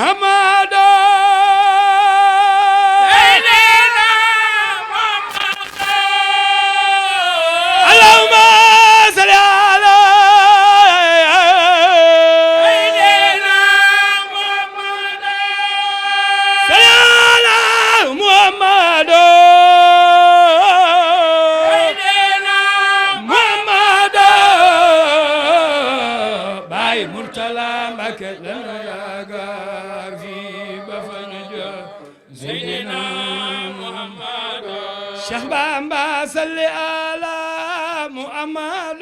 محمد سيدنا محمد اللهم صل على سيدنا محمد سيدنا محمد سيدنا محمد باي مرتلا مكة لنا يا غافي بفنجا سيدنا محمد شيخ بامبا صل على محمد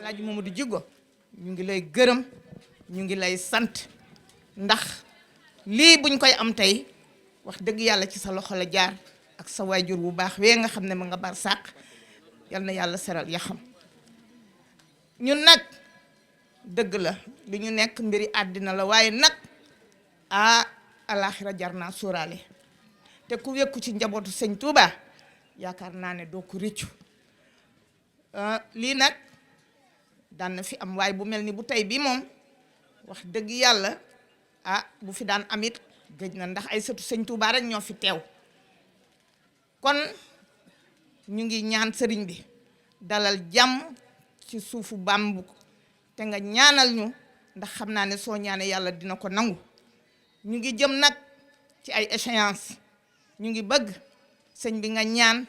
Alaaji Mamadou Djigo ñu ngi lay gërëm ñu ngi lay sant ndax lii buñ koy am tey wax dëgg yàlla ci sa loxo la jaar ak sa waajur bu baax wee nga xam ne ma nga bar sàq yal na yàlla seral yaxam ñun nag dëgg la li ñu nekk mbiri àddina la waaye nag alaaxira jar naa sóoraale te ku wekku ci njabootu sëñ Touba yaakaar naa ne doo ko rëccu lii nag daan na fi am waaye bu mel ni bu tey bii moom wax dëgg yàlla bu fi daan amit gëj na ndax ay sëtu sëñ Touba rek ñoo fi teew kon ñu ngi ñaan sëriñ bi dalal jàmm ci suufu bambu te nga ñaanal ñu ndax xam naa ne soo ñaanee yàlla dina ko nangu ñu ngi jëm nag ci ay échéance ñu ngi bëgg sëñ bi nga ñaan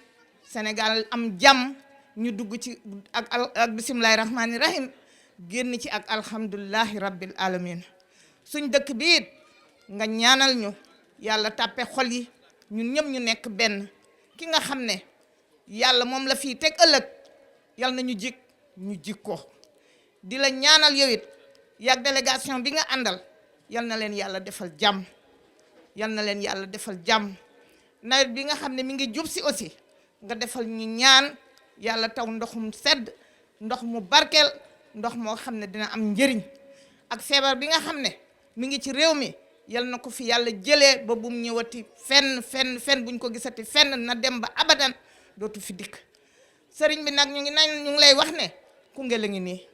Sénégal am jàmm ñu dugg ci ak bisimilahi rahmaani rahim génn ci ak alhamdulilahi rabbil alamin suñ dëkk bi it nga ñaanal ñu yàlla tàppe xol yi ñun ñëpp ñu nekk benn ki nga xam ne yàlla moom la fii teg ëllëg yal na ñu jik ñu jik ko di la ñaanal yow it yaag délégation bi nga àndal yal na leen yàlla defal jàmm yal na leen yàlla defal jàmm nawet bi nga xam ne mi ngi jub si aussi nga defal ñu ñaan yàlla taw ndoxum sedd ndox mu barkeel ndox moo xam ne dina am njëriñ ak feebar bi nga xam ne mi ngi ci réew mi yal na ko fi yàlla jëlee ba bum ñëwati fenn buñ ko gisati fenn na dem ba abadan dootu fi dikk sëriñ bi nag ñu ngi lay wax ne Koungheul a ngi nii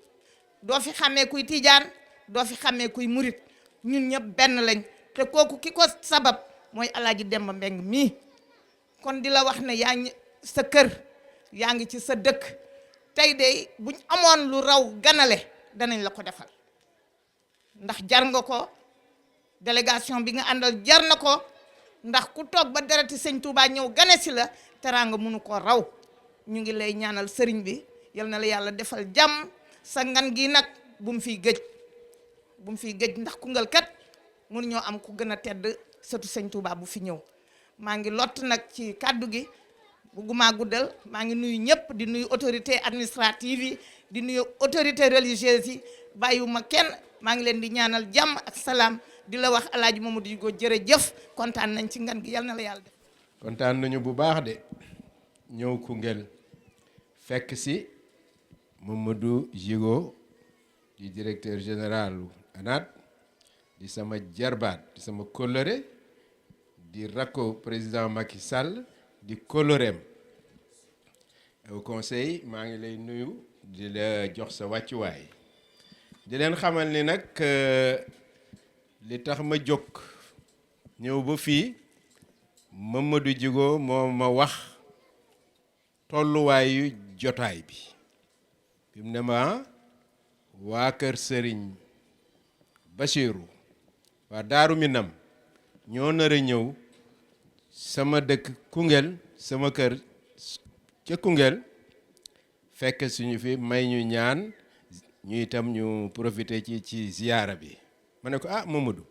doo fi xàmmee kuy tijaan doo fi xàmmee kuy murit ñun ñëpp benn lañ te kooku ki ko sabab mooy Alaaji Demba Mbeng mii kon di la wax ne yaa ngi sa kër yaa ngi ci sa dëkk tey de buñ amoon lu raw ganale danañ la ko defal ndax jar nga ko délégation bi nga àndal jar na ko ndax ku toog ba dereti sëñ Touba ñëw gane si la teraanga mënu ko raw ñu ngi lay ñaanal sëriñ bi yal na la yàlla defal jàmm sa ngan gi nag bu mu fiy gëj ndax Koungheul kat mënuñoo am ku gën a tedd sëtu sëñ Touba bu fi ñëw maa ngi lott nag ci kàddu gi bugguma guddal maa ngi nuyu ñëpp di nuyu autorité administrative yi di nuyu autorité religieuse yi bàyyiwuma kenn maa ngi leen di ñaanal jàmm ak salaam di la wax Alaaji Mamadou Djigo jërëjëf kontaan nañ ci ngan gi yal na la yàlla def. kontaan nañu bu baax de ñëw Koungheul fekk si Mamadou Djigo di directeur général ANAT di sama jarbaat di sama kóllëre di rakko président Macky Sall di kóllëreem au conseil maa ngi lay nuyu di la jox sa wàccuwaay di leen xamal ni nag li tax ma jóg ñëw ba fii Mamadou Djigo moo ma wax tolluwaayu jotaay bi fi mu ne ma waa kër Serigne Bachirou waa Daaru Minam ñoo nar a ñëw sama dëkk Koungheul sama kër ca Koungheul fekk suñu fi may ñu ñaan ñu itam ñu profité ci ziyaara bi ma ne ko Mamadou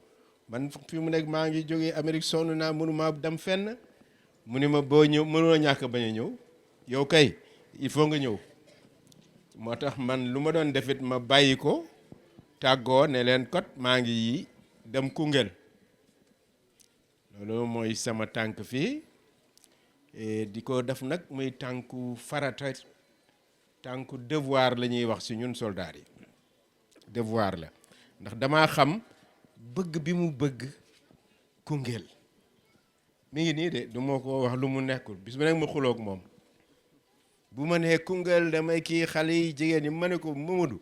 man fi mu nekk maa ngi jógee Amérique sonn naa mënuma dem fenn mu ni ma boo ñëw mënoo ñàkk bañ a ñëw yow kay il faut nga ñëw moo tax man lu ma doon defit ma bàyyi ko tàggoo ne leen kot maa ngi dem Koungheul loolu mooy sama tànk fii di ko def nag muy tànku farata tànku devoir la ñuy wax ci ñun soldats yi devoir la ndax damaa xam bëgg bi mu bëgg Koungheul mi ngi nii de du ma ko wax lu mu nekkul bis bu nekk ma xuloog moom bu ma nee Koungheul damay kii xale yi jigéen ñi ma ne ko Mamadou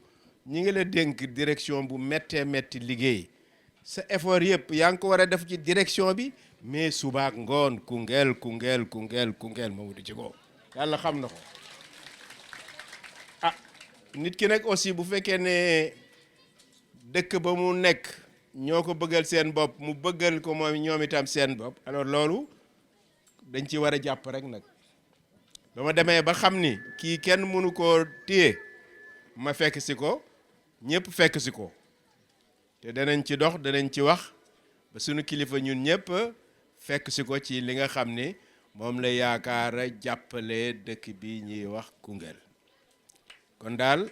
ñi ngi la dénk direction bu méttee métti liggéey sa effort yëpp yaa ngi ko war a def ci direction bi mais subaak ngoon Koungheul Mamadou Djigo yàlla xam na ko ah nit ki nag aussi bu fekkee ne dëkk ba mu nekk ñoo ko bëggal seen bopp mu bëggal ko moom ñoom itam seen bopp alors loolu dañ ci war a jàpp rek nag ba ma demee ba xam ni kii kenn mënu koo téye ma fekk si ko ñëpp fekk si ko te danañ ci dox danañ ci wax ba sunu kilifa ñun ñëpp fekk si ko ci li nga xam ni moom la yaakaar jàppale dëkk bi ñuy wax Koungheul kon daal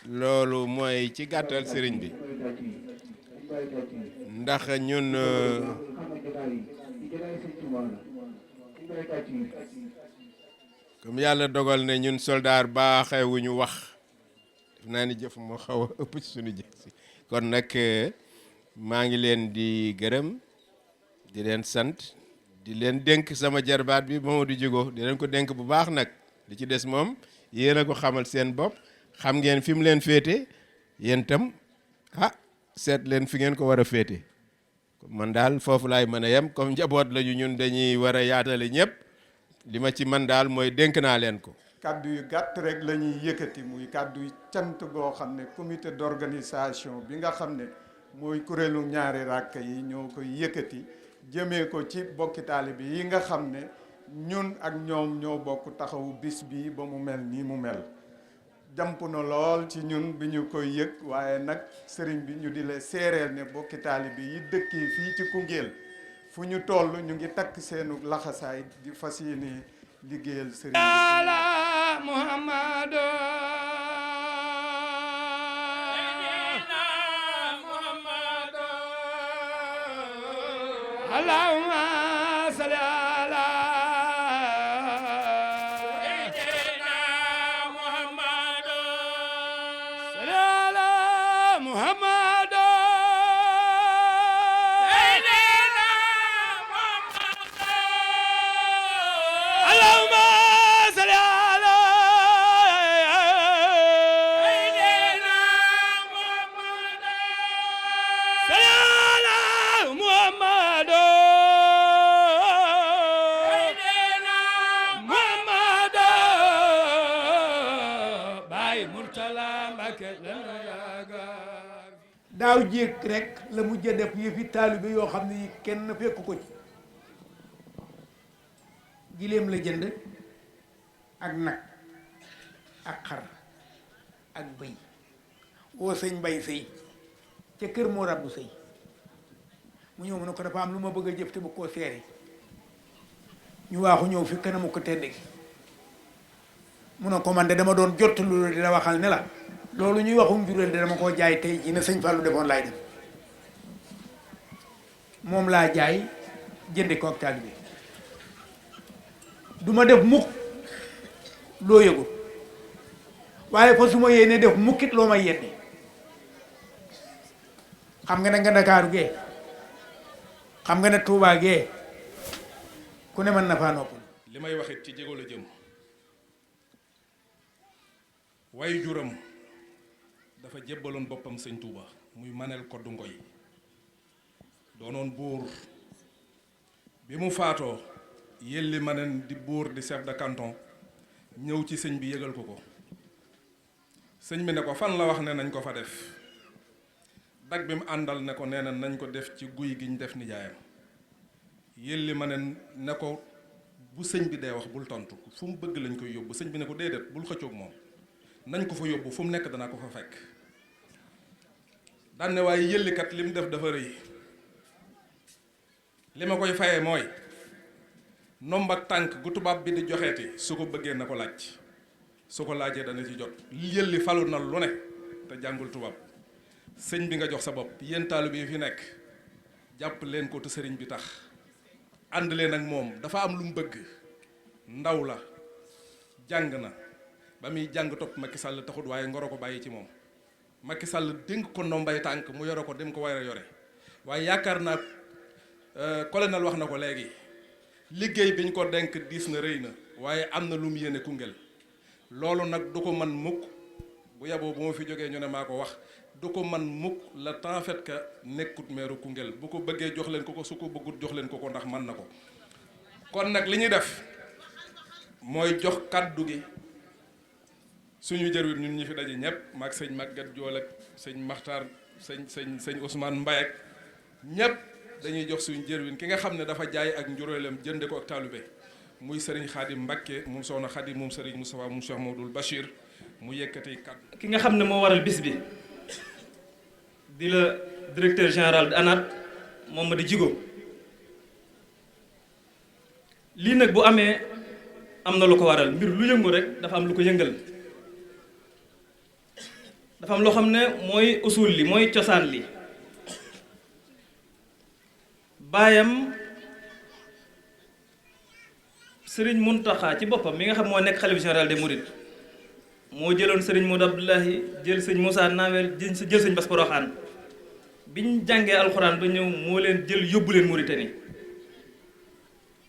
loolu mooy ci gàttal sëriñ bi ndax ñun comme yàlla dogal ne ñun soldaar baaxewuñu wax def naa ni jëf moo xaw a ëpp ci suñu jëf si kon nag maa ngi leen di gërëm di leen sant di leen dénk sama jarbaat bi Mamadou Djigo di leen ko dénk bu baax nag li ci des moom yéen a ko xamal seen bopp xam ngeen fi mu leen féete yéen tam seet leen fi ngeen ko war a féete man daal foofu laay mën a yem comme njaboot lañu ñun dañuy war a yaatale ñëpp li ma ci man daal mooy dénk naa leen ko. kàddu yu gàtt rek la ñuy yëkkati muy kàddu yu cant goo xam ne comité d'organisation bi nga xam ne mooy kuréelu ñaari ràkk yi ñoo koy yëkkati jëmee ko ci bokki taalibe yi nga xam ne ñun ak ñoom ñoo bokk taxawu bis bi ba mu mel nii mu mel. jàmp na lool ci ñun bi ñu koy yëg waaye nag sëriñ bi ñu di la seereel ne bokki taalibe yi dëkkee fii ci Koungheul fu ñu toll ñu ngi takk seenu laxasaay di fas yéene liggéeyal sëriñ bi Muhammad Allahumma salli ala daaw jéeg rek la mujj a def yëfi taalibe yoo xam ne yi kenn fekku ko ci giléem la jënd ak nag ak xar ak bëy woo sëñ Mbay Sëy ca kër moo rabbu sëy mu ñëw mu ne ko dafa am lu ma bëgg a jëf te bu koo seeri ñu waaxu ñëw fi kanamu ko tedd gi mu ne ko man de dama doon jot lu di la waxal ne la loolu ñuy waxum juréel de dama koo jaay tey jii ne sëñ Fallou defoon laay dem moom laa jaay jënde ko ak taalibe du ma def mukk loo yëgul waaye fa su ma yéene def mukkit loo may yeddi xam nga ne nga Ndakaaru gee xam nga ne Tuubaa gee ku ne mën na faa noppal. li may waxit ci Djigo la jëm waaye juram dafa jébbaloon boppam sëñ Touba muy Manel Koddu Ngoy doonoon buur bi mu faatoo yelli Manel di buur di chef de canton ñëw ci sëñ bi yëgal ko sëñ bi ne ko fan la wax ne nañ ko fa def dag bi mu àndal ne ko nee na nañ ko def ci guy gi ñu def nijaayam yelli Manel ne ko bu sëñ bi dee wax bul tontu fu mu bëgg lañ koy yóbbu sëñ bi ne ko déedéet bul xëccoog moom nañ ko fa yóbbu fu mu nekk danaa ko fa fekk daan ne waaye yëllikat li mu def dafa rëy li ma koy fayee mooy nomb ak tànk gu tubaab bi di joxeeti su ko bëggee na ko laaj su ko laajee dana ci jot yëlli falu na lu ne te jàngul tubaab sëñ bi nga jox sa bopp yéen taalibe yi fi nekk jàpp leen ko te sëriñ bi tax ànd leen ak moom dafa am lu mu bëgg ndaw la jàng na ba muy jàng topp Macky Sall taxut waaye ngoro ko bàyyi ci moom Macky Sall dénk ko ndombay tànk mu yore ko dem ko war a yore waaye yaakaar naa colonel wax na ko léegi liggéey bi ñu ko denk diis na rëy na waaye am na lu mu yéene Koungheul loolu nag du ko man mukk bu yaboo bu ma fi jógee ñu ne maa ko wax du ko man mukk la temps fait que nekkut meeru Koungheul bu ko bëggee jox leen ko su ko bëggut jox leen ko ndax man na ko. kon nag li ñuy def mooy jox kàddu gi suñu jërwit ñun ñi fi daje ñëpp maag sëñ Maguette Diol ak sëñ Makhtar sëñ Ousmane Mbaye ak ñëpp dañuy jox suñu jërwin ki nga xam ne dafa jaay ak njuróoleem jënde ko ak taalube muy sëriñ Khadim Mbacké moom soxna Khadim moom sëriñ Moustapha moom Cheikh Mawdoul Bachir mu yëkkati kàddu. ki nga xam ne moo waral bis bi di la directeur général de ANAT Mamadou Djigo lii nag bu amee am na lu ko waral mbir lu yëngu rek dafa am lu ko yëngal dafa am loo xam ne mooy usul li mooy cosaan li baayam sëriñ Muntaxa ci boppam mi nga xam moo nekk xalifa général des Mourides moo jëloon sëriñ Modou Abdoulahi jël sëñ Moussa Nawel jël sëñ Bass Poroxaan biñ jàngee alxuraan ba ñëw moo leen jël yóbbu leen Mauritanie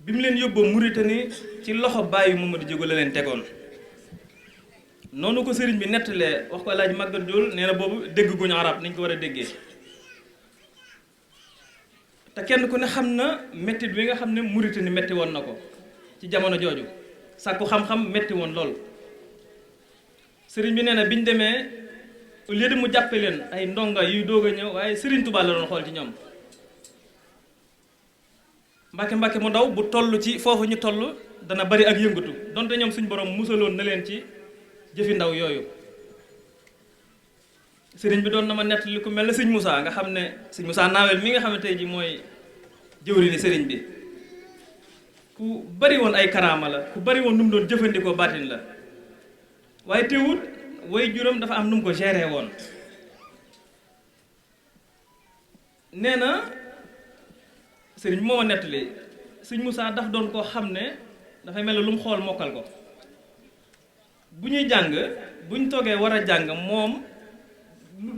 bi mu leen yóbboo Mauritanie ci loxo bàyyi Mamadou Djigo la leen tegoon noonu ko sëriñ bi nettalee wax ko Alaaji Maguette Diol nee na boobu dégg guñu arab nañ ko war a déggee te kenn ku ne xam na métti bi nga xam ne Mauritanie métti woon na ko ci jamono jooju sàkku xam-xam métti woon lool sëriñ bi nee na biñ demee au lieu de mu jàppe leen ay ndonga yuy doog a ñëw waaye sëriñ Tuubaa la doon xool ci ñoom mbàkke mu ndaw bu toll ci foofu ñu toll dana bari ak yëngatu donte ñoom suñ borom musaloon na leen ci jëfi ndaw yooyu sëriñ bi doon na ma nett li ku mel ne sëñ Moussa nga xam ne sëñ Moussa Nawel mi nga xam ne tey ji mooy jëwriñu sëriñ bi ku bari woon ay karaama la ku bari woon nu mu doon jëfandikoo baatin la waaye teewut way juróom dafa am nu mu ko géré woon nee na sëriñ moo ma nettali sëñ Moussa daf doon koo xam ne dafay mel ne lu mu xool mokkal ko bu ñuy jàng buñ toogee war a jàng moom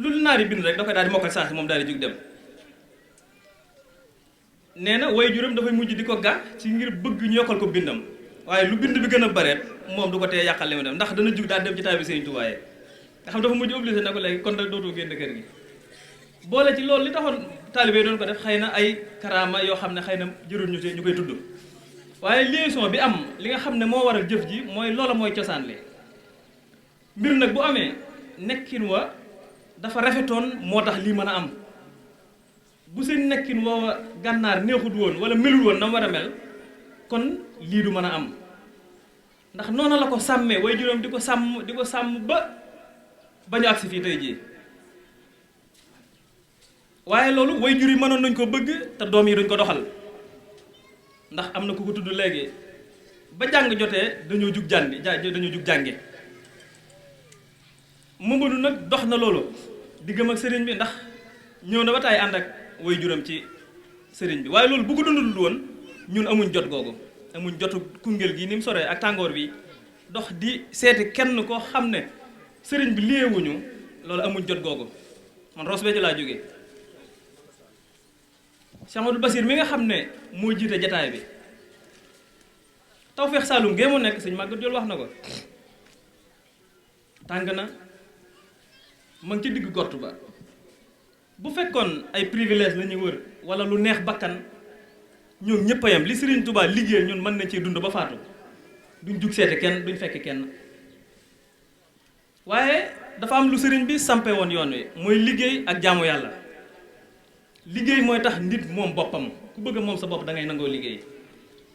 lu naari bind rek da koy daal di mokkal saa si moom daal di jug dem nee na way juróom dafay mujj di ko ga ci ngir bëgg ñu yokkal ko bindam waaye lu bind bi gën a bareet moom du ko tee yàqal li mu dem ndax dana jug daal dem ci taal bi Sëriñ Tuubaa nga xam dafa mujj obligé na ko léegi kon rek dootoo génn kër gi boole ci loolu li taxoon taalibe doon ko def xëy na ay karaama yoo xam ne xëy na jërul ñu koy tudd waaye liaison bi am li nga xam ne moo waral jëf ji mooy loola mooy cosaan li mbir nag bu amee nekkin wa dafa rafetoon moo tax lii mën a am bu seen nekkin woowa gànnaar neexut woon wala melul woon na mu war a mel kon lii du mën a am ndax noonu la ko sàmmee way juróom di ko sàmm ba ñu agsi fii tey jii waaye loolu way jur yi mënoon nañ ko bëgg te doom yi duñ ko doxal ndax am na ku ko tudd léegi ba jàng jotee dañoo jug jànge Mamadou nag dox na loolu diggam ak sëriñ bi ndax ñëw na ba taay ànd ak way juram ci sëriñ bi waaye loolu bu ko dundul woon ñun amuñ jot googu amuñ jotu Koungheul gi ni mu soree ak tàngoor bi dox di seeti kenn koo xam ne sëriñ bi léewuñu loolu amuñ jot googu man Ross Béthio laa jógee Cheikh Amadou Basir mi nga xam ne moo jiite jataay bi Tawfekh Saloum gée mu nekk sëñ Maguette Diol wax na ko tàng na ma ngi ci digg gort ba bu fekkoon ay privilège la ñuy wër wala lu neex bakkan ñoom ñëpp a yem li Serigne Touba liggéey ñun mën nañ cee dund ba faatu duñ jug seete kenn duñ fekk kenn waaye dafa am lu sëriñ bi sampe woon yoon wi mooy liggéey ak jaamu yàlla liggéey mooy tax nit moom boppam ku bëgg moom sa bopp da ngay nangoo liggéey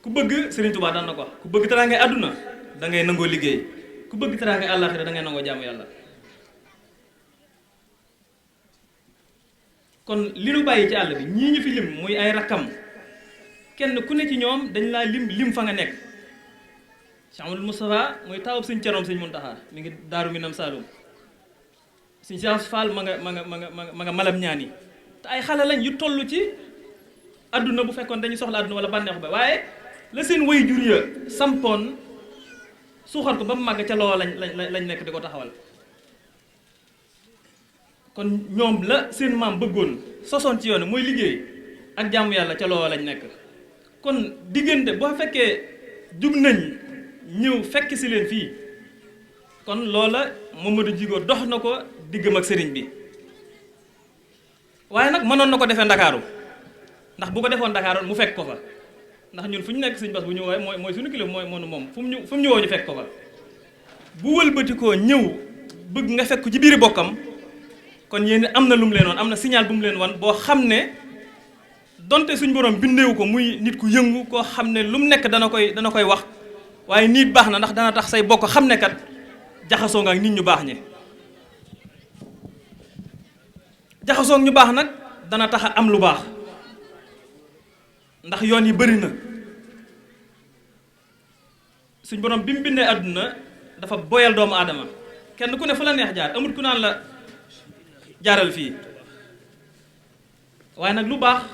ku bëgg Serigne Touba daan na ko wax ku bëgg teraangay àdduna da ngay nangoo liggéey ku bëgg teraangay àllaaxira da ngay nangoo jaamu yàlla kon li nu bàyyi ci àll bi ñii ñu fi lim muy ay rakkam kenn ku ne ci ñoom dañ laa lim fa nga nekk Cheikh Amadou Moustapha muy taawub sëñ Ceroom sëñ Muntaxa mi ngi Daaru Minam Saalum sëñ Cheikh Fall ma nga malam ñaan yi te ay xale lañ yu toll ci adduna bu fekkoon dañuy soxla adduna wala bànneexu ba waaye la seen way jur ya sampoon suuxal ko ba mu màgg ca loo lañ nekk di ko taxawal kon ñoom la seen maam bëggoon sosoon ci yoon mooy liggéey ak jaamu yàlla ca loo lañ nekk kon diggante boo fekkee jug nañ ñëw fekk si leen fii kon loola Mamadou Djigo dox na ko diggam ak sëriñ bi waaye nag mënoon na ko defee Ndakaaru ndax bu ko defoon Ndakaaru mu fekk ko fa ndax ñun fu ñu nekk sëñ Bass bu ñu woowee mooy suñu kilifa mooy moom fu mu ñu woo ñu fekk ko fa bu wëlbatikoo ñëw bëgg nga fekk ci biiri bokkam kon yéen am na lu mu leen wan am na signal bu mu leen wan boo xam ne donte suñ borom bindeewu ko muy nit ku yëngu koo xam ne lu mu nekk dana koy wax waaye nit baax na ndax dana tax say bokk xam ne kat jaxasoo nga ak nit ñu baax ñi jaxasoo ak ñu baax nag dana tax a am lu baax ndax yoon yi bari na suñ borom bi mu bindee àdduna dafa boyal doomu aadama kenn ku ne fu la neex jaar amut ku naan la jaaral fii waaye nag lu baax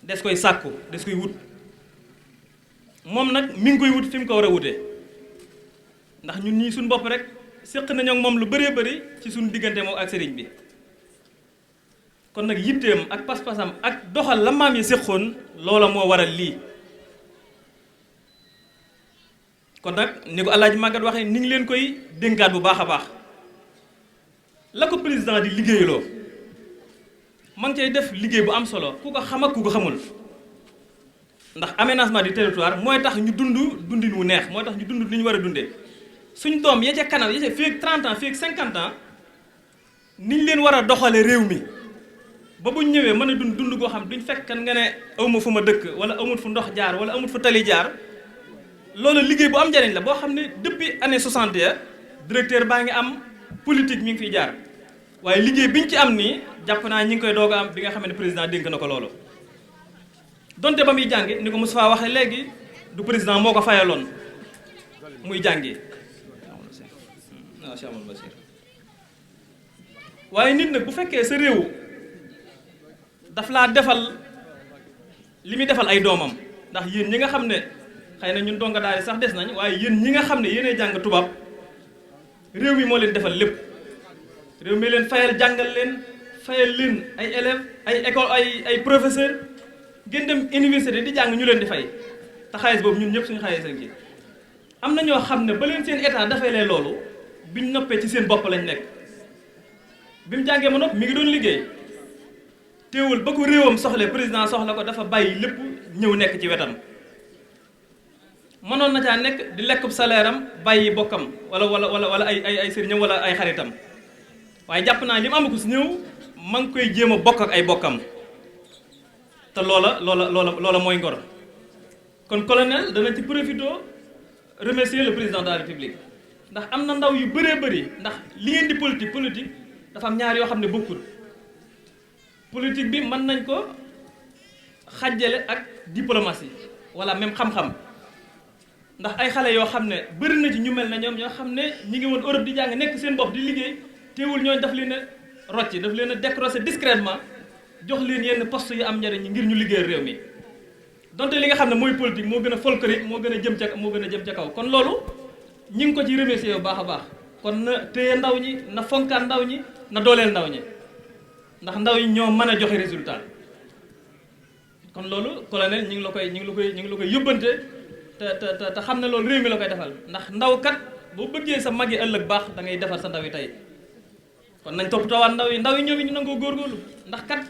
des koy sàkku des koy wut moom nag mi ngi koy wut fi mu ko war a wutee ndax ñun ñii suñ bopp rek séq nañoo ak moom lu bëree bëri ci suñu diggante moom ak sëriñ bi kon nag yitteem ak pas-pasam ak doxal la maam yi séqoon loola moo waral lii kon nag ni ko Alaaji Màggat waxee ni ngi leen koy dénkaat bu baax a baax la ko président di liggéeyloo ma ngi cay def liggéey bu am solo ku ko xam ak ku ko xamul ndax aménagement du territoire mooy tax ñu dundin wu neex mooy tax ñu dund li ñu war a dundee suñ doom ya ca kanam ya ca fii ak 30 ans fii ak 50 ans niñ leen war a doxale réew mi ba bu ñëwee mën a dund goo xam duñ fekk nga ne awma fu ma dëkk wala amut fu ndox jaar wala amut fu tali jaar loolu liggéey bu am njariñ la boo xam ne depuis année 60 ya directeur baa ngi am politique mi ngi fiy jaar waaye liggéey bi ñu ci am nii jàpp naa ñi ngi koy doog a am bi nga xam ne président dénk na ko loolu donte ba muy jàngi ni ko Moustapha waxee léegi du président moo ko fayaloon muy jàngi waaye nit nag bu fekkee sa réew daf laa defal li muy defal ay doomam ndax yéen ñi nga xam ne xëy na ñun donga daal sax des nañ waaye yéen ñi nga xam ne yéenay jàng tubaab réew mi moo leen defal lépp réew mi leen fayal jàngal leen fayal leen ay élèves ay école ay professeur ngeen dem université di jàng ñu leen di fay te xaalis boobu ñun ñëpp suñu xaalis ak yi am na ñoo xam ne ba leen seen état dafay lee loolu biñ noppee ci seen bopp lañ nekk bi mu jàngee ma nopp mi ngi doon liggéey teewul ba ko réewam soxle président soxla ko dafa bàyyi lépp ñëw nekk ci wetam mënoon na caa nekk di lekkub salaire am bàyyi bokkam wala ay sëriñam wala ay xaritam waaye jàpp naa li mu am ko si ñëw ma ngi koy jéem a bokk ak ay bokkam te loola mooy ngor kon colonel dana ci profité remercier le président de la république ndax am na ndaw yu bëree bëri ndax li ngeen di politique dafa am ñaar yoo xam ne bokkul politique bi mën nañ ko xàjjale ak diplomatie wala même xam-xam ndax ay xale yoo xam ne bëri na ci ñu mel na ñoom ñoo xam ne ñi ngi woon Europe di jàng nekk seen bopp di liggéey teewul ñooñu daf leen a rocci daf leen a décroché discrètement jox leen yenn poste yu am njariñ ngir ñu liggéey réew mi donte li nga xam ne mooy politique moo gën a folklorique moo gën a jëm ca kaw kon loolu ñi ngi ko ci remercier bu baax a baax kon na téye ndaw ñi na fonkaat ndaw ñi na dooleel ndaw ñi ndax ndaw ñi ñoo mën a joxe résultat kon loolu colonel ñi ngi la koy yóbbante te xam ne loolu réew mi la koy defal ndax ndaw kat boo bëggee sa mag yi ëllëg baax da ngay defar sa ndaw yi tey kon nañ toppatoowaat ndaw yi ñoom ñu nangoo góorgóorlu ndax kat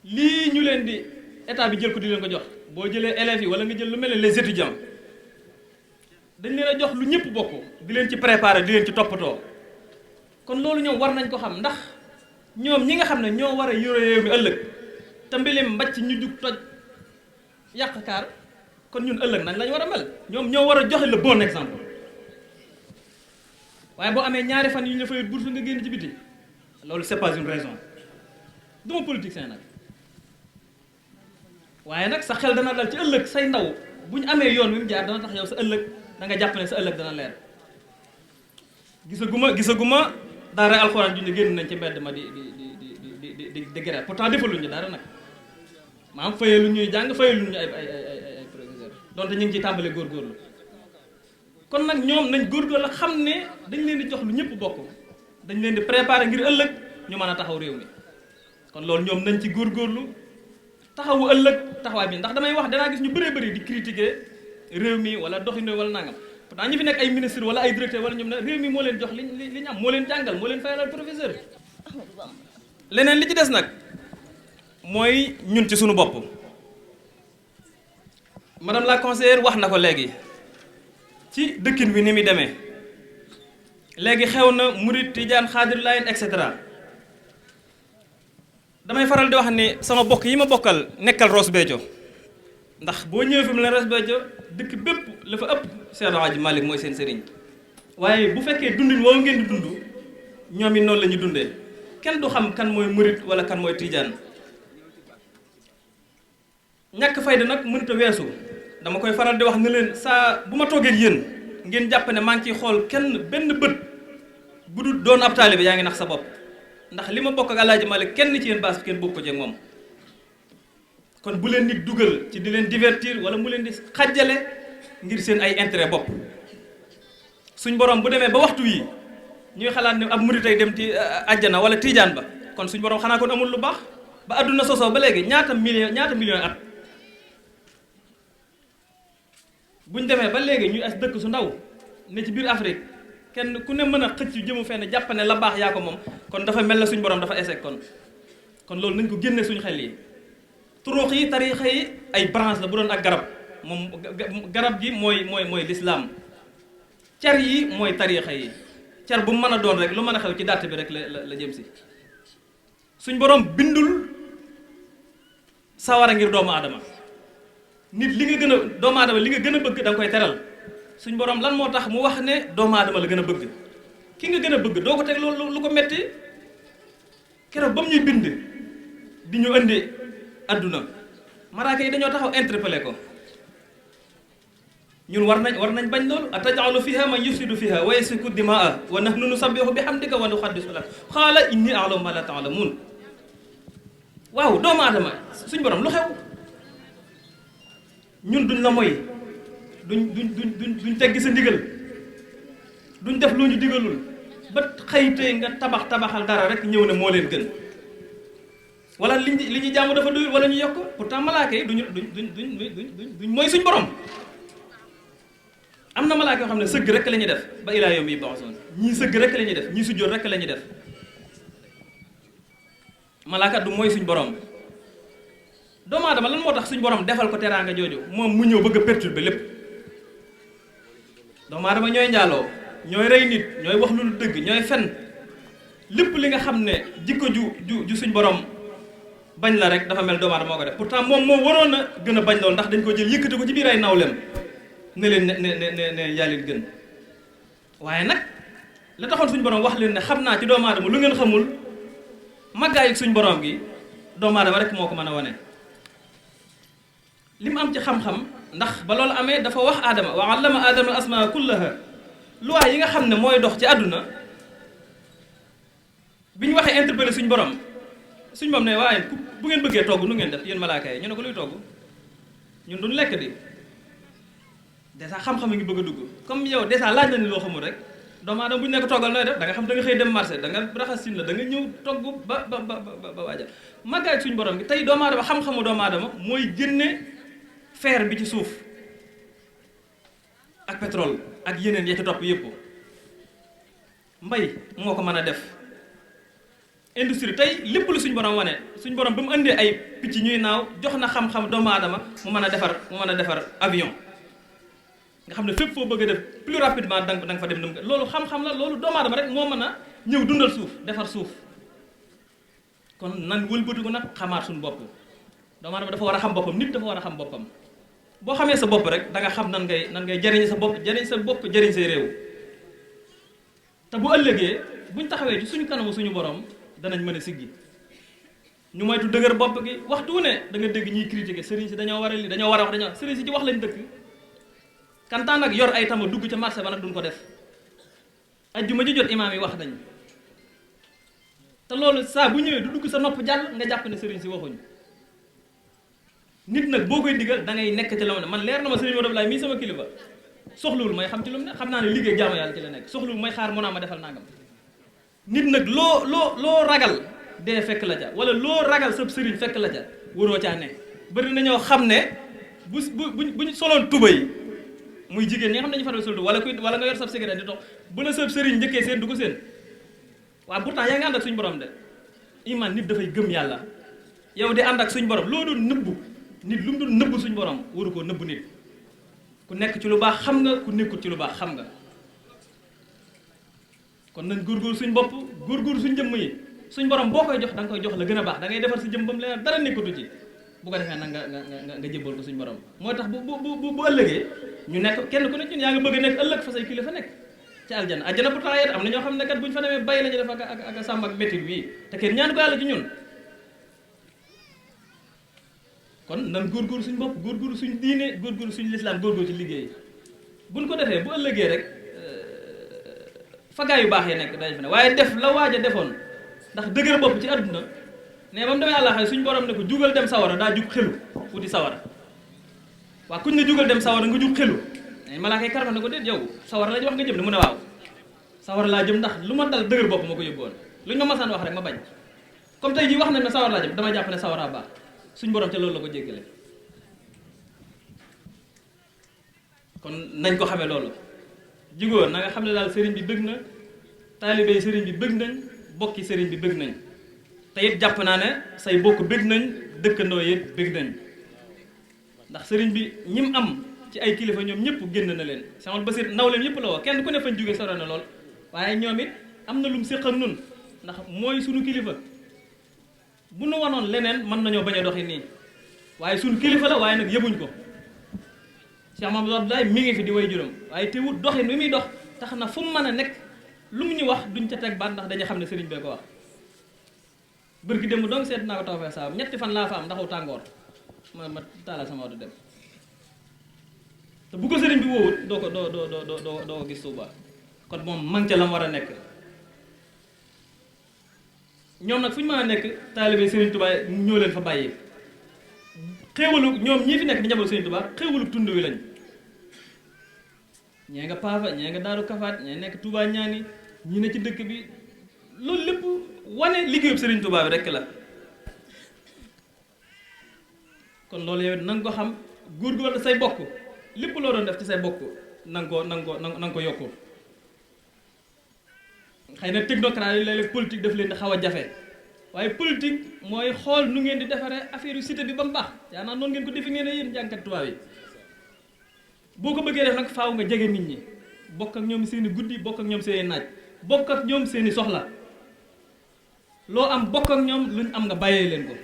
lii ñu leen di état bi jël ko di leen ko jox boo jëlee élèves yi wala nga jël lu mel ne les étudiants dañ leen a jox lu ñëpp bokk di leen ci préparer di leen ci toppatoo kon loolu ñoom war nañ ko xam ndax ñoom ñi nga xam ne ñoo war a yore réew mi ëllëg te mbilim mbàcc ñu jug toj yàq kaar kon ñun ëllëg nañ lañ war a mel ñoom ñoo war a joxe le bon exemple waaye boo amee ñaari fan yu ñu la fay bourse nga génn ci biti loolu c'est pas une raison duma politicien nag waaye nag sa xel dana dal ci ëllëg say ndaw bu ñu amee yoon wi mu jaar dana tax yow sa ëllëg da nga jàpp ne sa ëllëg dana leer gisaguma daara alxuraan ju ñu génn nañ ci mbedd ma di grève pourtant defaluñu dara nag maanaam fayalu ñuy jàng fayalu ñu ay professeur donte ñu ngi ciy tàmbalee góorgóorlu kon nag ñoom nañ góorgóorlu xam ne dañ leen di jox lu ñëpp bokk dañ leen di préparer ngir ëllëg ñu mën a taxaw réew mi kon loolu ñoom nañ ci góorgóorlu taxawu ëllëg taxawaay bi ndax damay wax danaa gis ñu bëree bëri di critiquer réew mi wala doxinu wala nangam pourtant ñi fi nekk ay ministre wala ay directeur wala ñoom ne réew mi moo leen jox li ñu am moo leen jàngal moo leen fayalal professeur. leneen li ci des nag mooy ñun ci suñu bopp madame la conseillère wax na ko léegi ci dëkkin wi ni muy demee léegi xew na murit tijaan xaadir laayeen et cetera damay faral di wax ni sama bokk yi ma bokkal nekkal Ross Béthio ndax boo ñëwee fi mu ne Ross Béthio dëkk bépp la fa ëpp Seex Alaaji Malick mooy seen sëriñ waaye bu fekkee dundin woowu ngeen di dund ñoom it noonu la ñu dundee kenn du xam kan mooy murit wala kan mooy tijaan ñàkk fayda nag mënta weesu dama koy faral di wax ne leen saa bu ma toogee yéen ngeen jàpp ne maa ngi ciy xool kenn benn bët bu dul doon ab taalibe yaa ngi nax sa bopp ndax li ma bokk ak Alaaji Malick kenn ci yéen baas bi kenn bokk ko ci ak moom kon bu leen nit dugal ci di leen divertir wala mu leen di xàjjale ngir seen ay intérêt bopp suñ borom bu demee ba waxtu wi ñuy xalaat ne ab murit ay dem ci àjjana wala tiijaan ba kon suñ borom xanaa kon amul lu baax ba àdduna sosoo ba léegi ñaata million at buñ demee ba léegi ñuy as dëkk su ndaw ne ci biir Afrique kenn ku ne mën a xëcc jëmu fenn jàpp ne la baax yaa ko moom kon dafa mel ne suñ borom dafa échec kon loolu nañ ko génne suñ xel yi turuux yi tariixa yi ay branche la bu doon ak garab moom garab gi mooy lislaam car yi mooy tariixa yi car bu mu mën a doon rek lu mën a xew ci dàtt bi rek la jëm si suñ borom bindul sawara ngir doomu aadama nit li nga gën a doomu aadama li nga gën a bëgg da nga koy teral suñ borom lan moo tax mu wax ne doomu aadama la gën a bëgg ki nga gën a bëgg doo ko teg loolu lu ko metti keroog ba mu ñuy bind di ñu indi adduna malaaka yi dañoo taxaw interpellé ko ñun war nañ bañ loolu atajalu fiha man yufsidu fiha wa yasfiku dimaa wa nahnu nusabbihu bihamdika wa nuqaddisu lak qaala inni a'lamu ma la ta'lamun waaw doomu aadama suñ borom lu xew ñun duñ la moy duñ teggi sa ndigal duñ def lu ñu digalul ba xëytee nga tabaxal dara rek ñëw ne moo leen gën wala li ñu jaamu dafa doyul wala ñu yokk pourtant malaaka yi duñ mooy suñ borom am na malaaka yoo xam ne sëgg rek la ñuy def ba ilaa yawmi yub'asun ñii sëgg rek la ñuy def ñii sujjóot rek la ñuy def malaaka du mooy suñ borom doomu aadama lan moo tax suñ borom defal ko teraanga jooju moom mu ñëw bëgg a perturber lépp doomu aadama ñooy njaaloo ñooy rey nit ñooy wax lu dëgg ñooy fen lépp li nga xam ne jikko ju suñ borom bañ la rek dafa mel doomu aadama moo ko def pourtant moom moo waroon a gën a bañ loolu ndax dañ ko jël yëkkati ko ci biir ay nawleem ne leen ne yaa leen gën waaye nag la taxoon suñ borom wax leen ne xam naa ci doomu aadama lu ngeen xamul màggaayu suñ borom gi doomu aadama rek moo ko mën a wane li mu am ci xam-xam ndax ba loolu amee dafa wax aadama wa allama aadama al asmaa kullaha loi yi nga xam ne mooy dox ci àdduna bi ñu waxee interpellé suñ borom ne waaye bu ngeen bëggee togg nu ngeen def yéen malaaka yi ñu ne ko luy togg ñun duñ lekk di dèjà xam-xam a ngi bëgg a dugg comme yow dèjà laaj na ni loo xamul rek doomu aadama bu ñu nekk toggal nooy def da nga xam da nga xëy dem marché da nga raxas sin la da nga ñëw togg ba waajal màggaay suñ borom gi tey doomu aadama xam-xamu doomu aadama mooy génne fer bi ci suuf ak pétrole ak yeneen ya ci topp yëpp mbay moo ko mën a def industrie tey lépp lu suñ borom wane suñ borom ba mu indee ay picc ñuy naaw jox na xam-xam doomu aadama mu mën a defar avion nga xam ne fépp foo bëgg a def plus rapidement da nga fa dem num loolu xam-xam la loolu doomu aadama rek moo mën a ñëw dundal suuf defar suuf kon nan wëlbatiku nag xamaat suñu bopp doomu aadama dafa war a xam boppam nit dafa war a xam boppam boo xamee sa bopp rek da nga xam nan ngay jëriñ sa bopp jëriñ say réew te bu ëllëgee buñ taxawee ci suñu kanamu suñu borom danañ mën a siggi ñu moytu dëgër bopp gi waxtu ne da nga dégg ñuy critiquer sëriñ si dañoo war a li dañoo war a wax dañoo sëriñ si ci wax lañ dëkk kantaan nag yor ay tama dugg ca marché ba nag duñ ko def ajjuma ji jot imaam yi wax nañ te loolu saa bu ñëwee du dugg sa nopp jàll nga jàpp ne sëriñ si waxuñ nit nag boo koy digal da ngay nekk ci la ne man leer na ma sëriñ Modou Abdoulaye mii sama kilifa soxlawul may xam ci lu mu ne xam naa ne liggéey jaamu yàlla ci la nekk soxlawul may xaar mu naa ma defal nangam nit nag loo ragal dee fekk la ca wala loo ragal sab sëriñ fekk la ca waroo caa ne bëri na ñoo xam ne buñ soloon tubay muy jigéen ñi nga xam ne dañu faral sultu wala nga yor sab cigarette di dox bu la sab sëriñ njëkkee seen du ko seen waaw pourtant yaa ngi ànd ak suñu borom de iman nit dafay gëm yàlla yow di ànd ak suñu borom loo doon nëbbu nit lu mu doon nëbbu suñu borom waru koo nëbbu nit ku nekk ci lu baax xam nga ku nekkul ci lu baax xam nga kon nañ góorgóor suñ bopp góorgóor suñ jëmm yi suñ borom boo koy jox da nga koy jox la gën a baax da ngay defar sa jëm bam leer dara nekkatu ci bu ko defee nag nga jébbal ko suñ borom moo tax bu ëllëgee ñu nekk kenn ku ne ñun yaa nga bëgg a nekk ëllëg fa say kilifa nekk ci aljana aljana pourtant yet am na ñoo xam ne kat bu ñu fa demee bay la ñu def ak sàmm ak métit bii te kenn ñaan ko yàlla ci ñun kon nan góorgóor suñ bopp góorgóor suñ diine góorgóor suñ lislaam góorgóor ci liggéey buñ ko defee bu ëllëgee rek fagaa yu baax yi nekk dañ fa ne waaye def la waaj a defoon ndax dëgër bopp ci àdduna ne ba mu demee àlla xay suñ borom ne ko jugal dem sawara daa jug xelu wuti sawara waaw kuñ ne jugal dem sawara nga jug xelu malaaka yi karfa ne ko déet yow sawara la ñu wax nga jëm ne mu ne waaw sawara laa jëm ndax lu ma dal dëgër bopp ma ko yóbboon lu ñu ma masaan wax rek ma bañ comme tey jii wax nañ ne sawara laa jëm dama jàpp ne sawara baax suñ borom ca loolu la ko jéggale kon nañ ko xamee loolu jigóor na nga xam ne daal sëriñ bi bëgg na taalibe sëriñ bi bëgg nañ bokki sëriñ bi bëgg nañ te it jàpp naa ne say bokk bëgg nañ dëkkandoo it bëgg nañ ndax sëriñ bi ñim am ci ay kilifa ñoom ñëpp génn na leen Cheikh Basir nawleem yëpp la woo kenn ku ne fañ jógee sore na lool waaye ñoom it am na lu mu séq ak nun ndax mooy suñu kilifa bu nu wanoon leneen mën nañoo bañ a doxi nii waaye suñu kilifa la waaye nag yëbuñ ko Cheikh Mamadou Abdoulaye mi ngi fi di way juróom waaye teewut doxin wi muy dox tax na fu mu mën a nekk lu mu ñu wax duñ ca teg baat ndax dañu xam ne sëriñ bee ko wax bërki démb donc seet naa ko taw fee saabu 3 fan laa fa am ndaxu tàngoor ma taalal sama oto dem te bu ko sëriñ bi woowut doo ko gis Tuuba kon moom man ca la mu war a nekk ñoom nag fu ñu mën a nekk taalibe sëriñ Tuuba ñoo leen fa bàyyi xéewalu ñoom ñii fi nekk di njaboot sëriñ Tuuba xéewalu tund wi lañ ñee nga Paafa ñee nga Daaru Kafaat ñee nekk Tuuba ñaani ñi ne ci dëkk bi loolu lépp wane liggéeyub sëriñ Tuuba bi rekk la kon loolu yow na nga ko xam góorgóorlu say bokk lépp loo doon def ci say bokk na nga ko yokku xëy na technocrate yi léeg-léeg politique daf leen di xaw a jafe waaye politique mooy xool nu ngeen di defaree affaire yu cité bi ba mu baax yaa naa noonu ngeen ko définir ne yéen jànkat tubaab yi boo ko bëggee def nag faaw nga jege nit ñi bokk ak ñoom seen i guddi bokk ak ñoom seen i naaj bokk ak ñoom seen i soxla loo am bokk ak ñoom luñ am nga bàyyee leen ko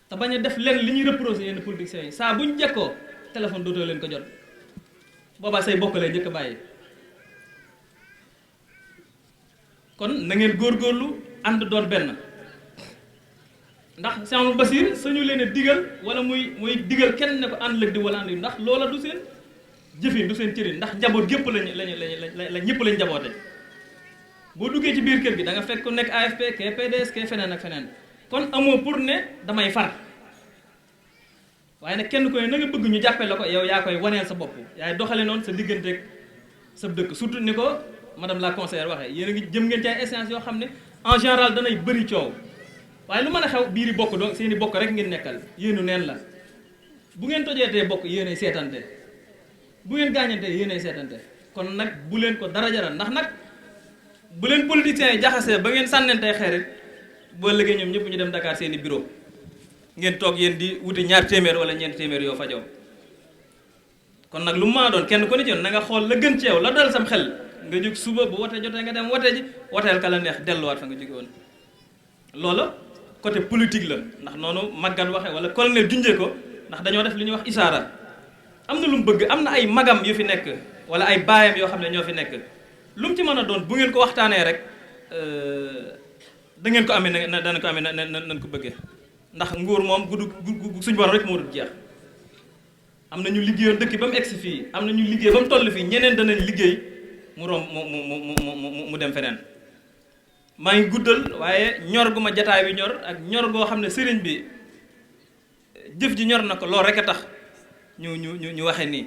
te bañ a def leen li ñuy reproché yenn politiciens yi saa buñ jekkoo téléphone dootoo leen ko jot boobaa say bokk lay njëkk a bàyyi kon na ngeen góorgóorlu ànd doon benn ndax Cheikh Basir sañu leen a digal wala muy digal kenn ne ko ànd lëg di wala ànd ndax loola du seen jëfin du seen cërin ndax njaboot gépp lañ ñëpp lañ njaboote boo duggee ci biir kër gi da nga fekk ku nekk AFP kee PDS kee feneen ak feneen kon amoo pour ne damay far waaye nag kenn ko ne na nga bëgg ñu jàppee la ko yow yaa koy waneel sa bopp yaay doxale noonu sa digganteeg sa dëkk surtout ni ko madame la conseillère waxee yéen a ngi jëm ngeen ci ay échéances yoo xam ne en général danay bëri coow waaye lu mën a xew biiri bokk donc seeni bokk rek ngeen nekkal yéenu neen la bu ngeen tojeetee bokk yéenay seetante bu ngeen gaañantee yéenay seetante kon nag bu leen ko dara jaral ndax nag bu leen politiciens yi jaxasee ba ngeen sànnentey xeerit boo liggéey ñoom ñëpp ñu dem Dakar seeni bureau ngeen toog yéen di wuti 2 téeméer wala 4 téeméer yoo fajoo kon nag lu mu maa doon kenn ku ne ci yoon na nga xool la gën ci yow la dal sam xel nga jóg suba bu wote jotee nga dem wote ji woteel ka la neex delluwaat fa nga jóge woon loola côté politique la ndax noonu maggan waxe wala colonel junjee ko ndax dañoo def li ñuy wax isaara am na lu mu bëgg am na ay magam yu fi nekk wala ay baayam yoo xam ne ñoo fi nekk lu mu ci mën a doon bu ngeen ko waxtaanee rek da ngeen ko amee na dana ko amee nan ko bëggee ndax nguur moom gudd suñu borom rek moo dul jeex am na ñu liggéeyoon dëkk ba mu egsi fii am na ñu liggéey ba mu toll fii ñeneen danañ liggéey mu rom mu dem feneen maa ngi guddal waaye ñor gu ma jataay bi ñor ak ñor goo xam ne sëriñ bi jëf ji ñor na ko loolu rek a tax ñu waxe nii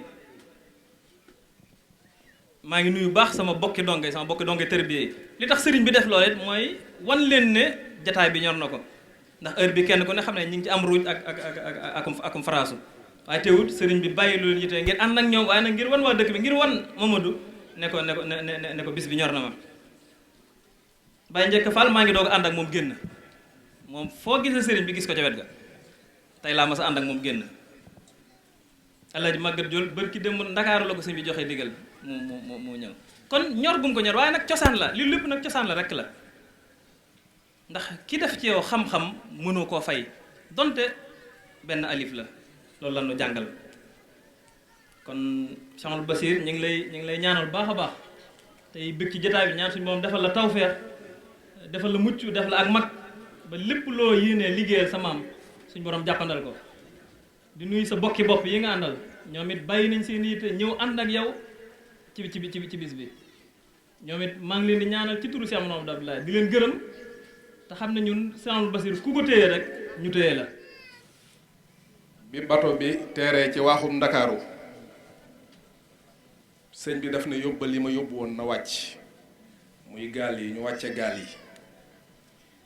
maa ngi nuyu baax sama bokki donge tërbiye li tax sëriñ bi def loolu it mooy wan leen ne jataay bi ñor na ko ndax heure bi kenn ku ne xam ne ñu ngi ci am ruuj akum faraasu waaye teewut sëriñ bi bàyyi lu leen yitee ngir ànd ak ñoom waaye nag ngir wan waa dëkk bi ngir wan Mamadou ne ko bis bi ñor na ma Baye Njëkk Fall maa ngi doog ànd ak moom génn moom foo gisee sëriñ bi gis ko ca wet ga tey laa mas a ànd ak moom génn Alaaji Màggat Jool bër ki dem Ndakaaru la ko sëñ bi joxe digal mu ñëw kon ñor gum ko ñor waaye nag cosaan la li lépp nag cosaan la rek la ndax ki def ci yow xam-xam mënoo koo fay donte benn alif la loolu la ñu jàngal kon Cheikh Basir ñu ngi lay ñaanal baax a baax tey bëgg ci jotaay bi ñaan suñu moom defal la tawfeex defal la mucc def la ak mag ba lépp loo yéenee liggéeyal sa maam suñu borom jàppandal ko di nuyu sa bokki bopp yi nga àndal ñoom it bàyyi nañ seen yitte ñëw ànd ak yow ci bis bi ñoom it maa ngi leen di ñaanal ci turu Cheikh Mamadou Abdoulaye di leen gërëm te xam ne ñun Cheikh Basir ku ko téye rek ñu téye la. bi bato bi teeree ci waaxum Ndakaaru sëñ bi daf ne yóbbal yi ma yóbbu woon na wàcc muy gaal yi ñu wàcce gaal yi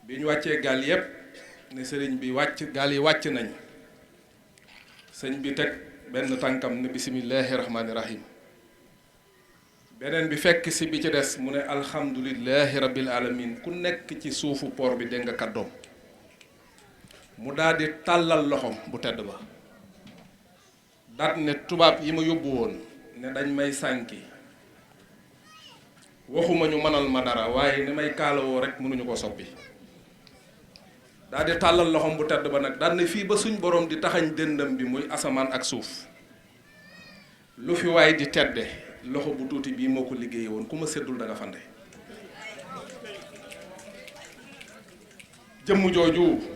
bi ñu wàccee gaal yépp ne sëriñ bi wàcc gaal yi wàcc nañ sëñ bi teg benn tànkam ne bismillaahi rahmaani rahim beneen bi fekk si bi ci des mu ne alhamdulillahi rabbil alamin ku nekk ci suufu port bi dégg nga kàddoom mu daal di tàllal loxoom bu tedd ba daat ne tubaab yi ma yóbbu woon ne dañ may sànki waxuma ñu mënal ma dara waaye ni may kaalawoo rek mënuñu ko soppi daal di tàllal loxoom bu tedd ba nag daal ne fii ba suñ borom di taxañ dëndam bi muy asamaan ak suuf lu fi waay di tedde loxo bu tuuti bii moo ko liggéeye woon ku ma seddul da nga fande jëmm jooju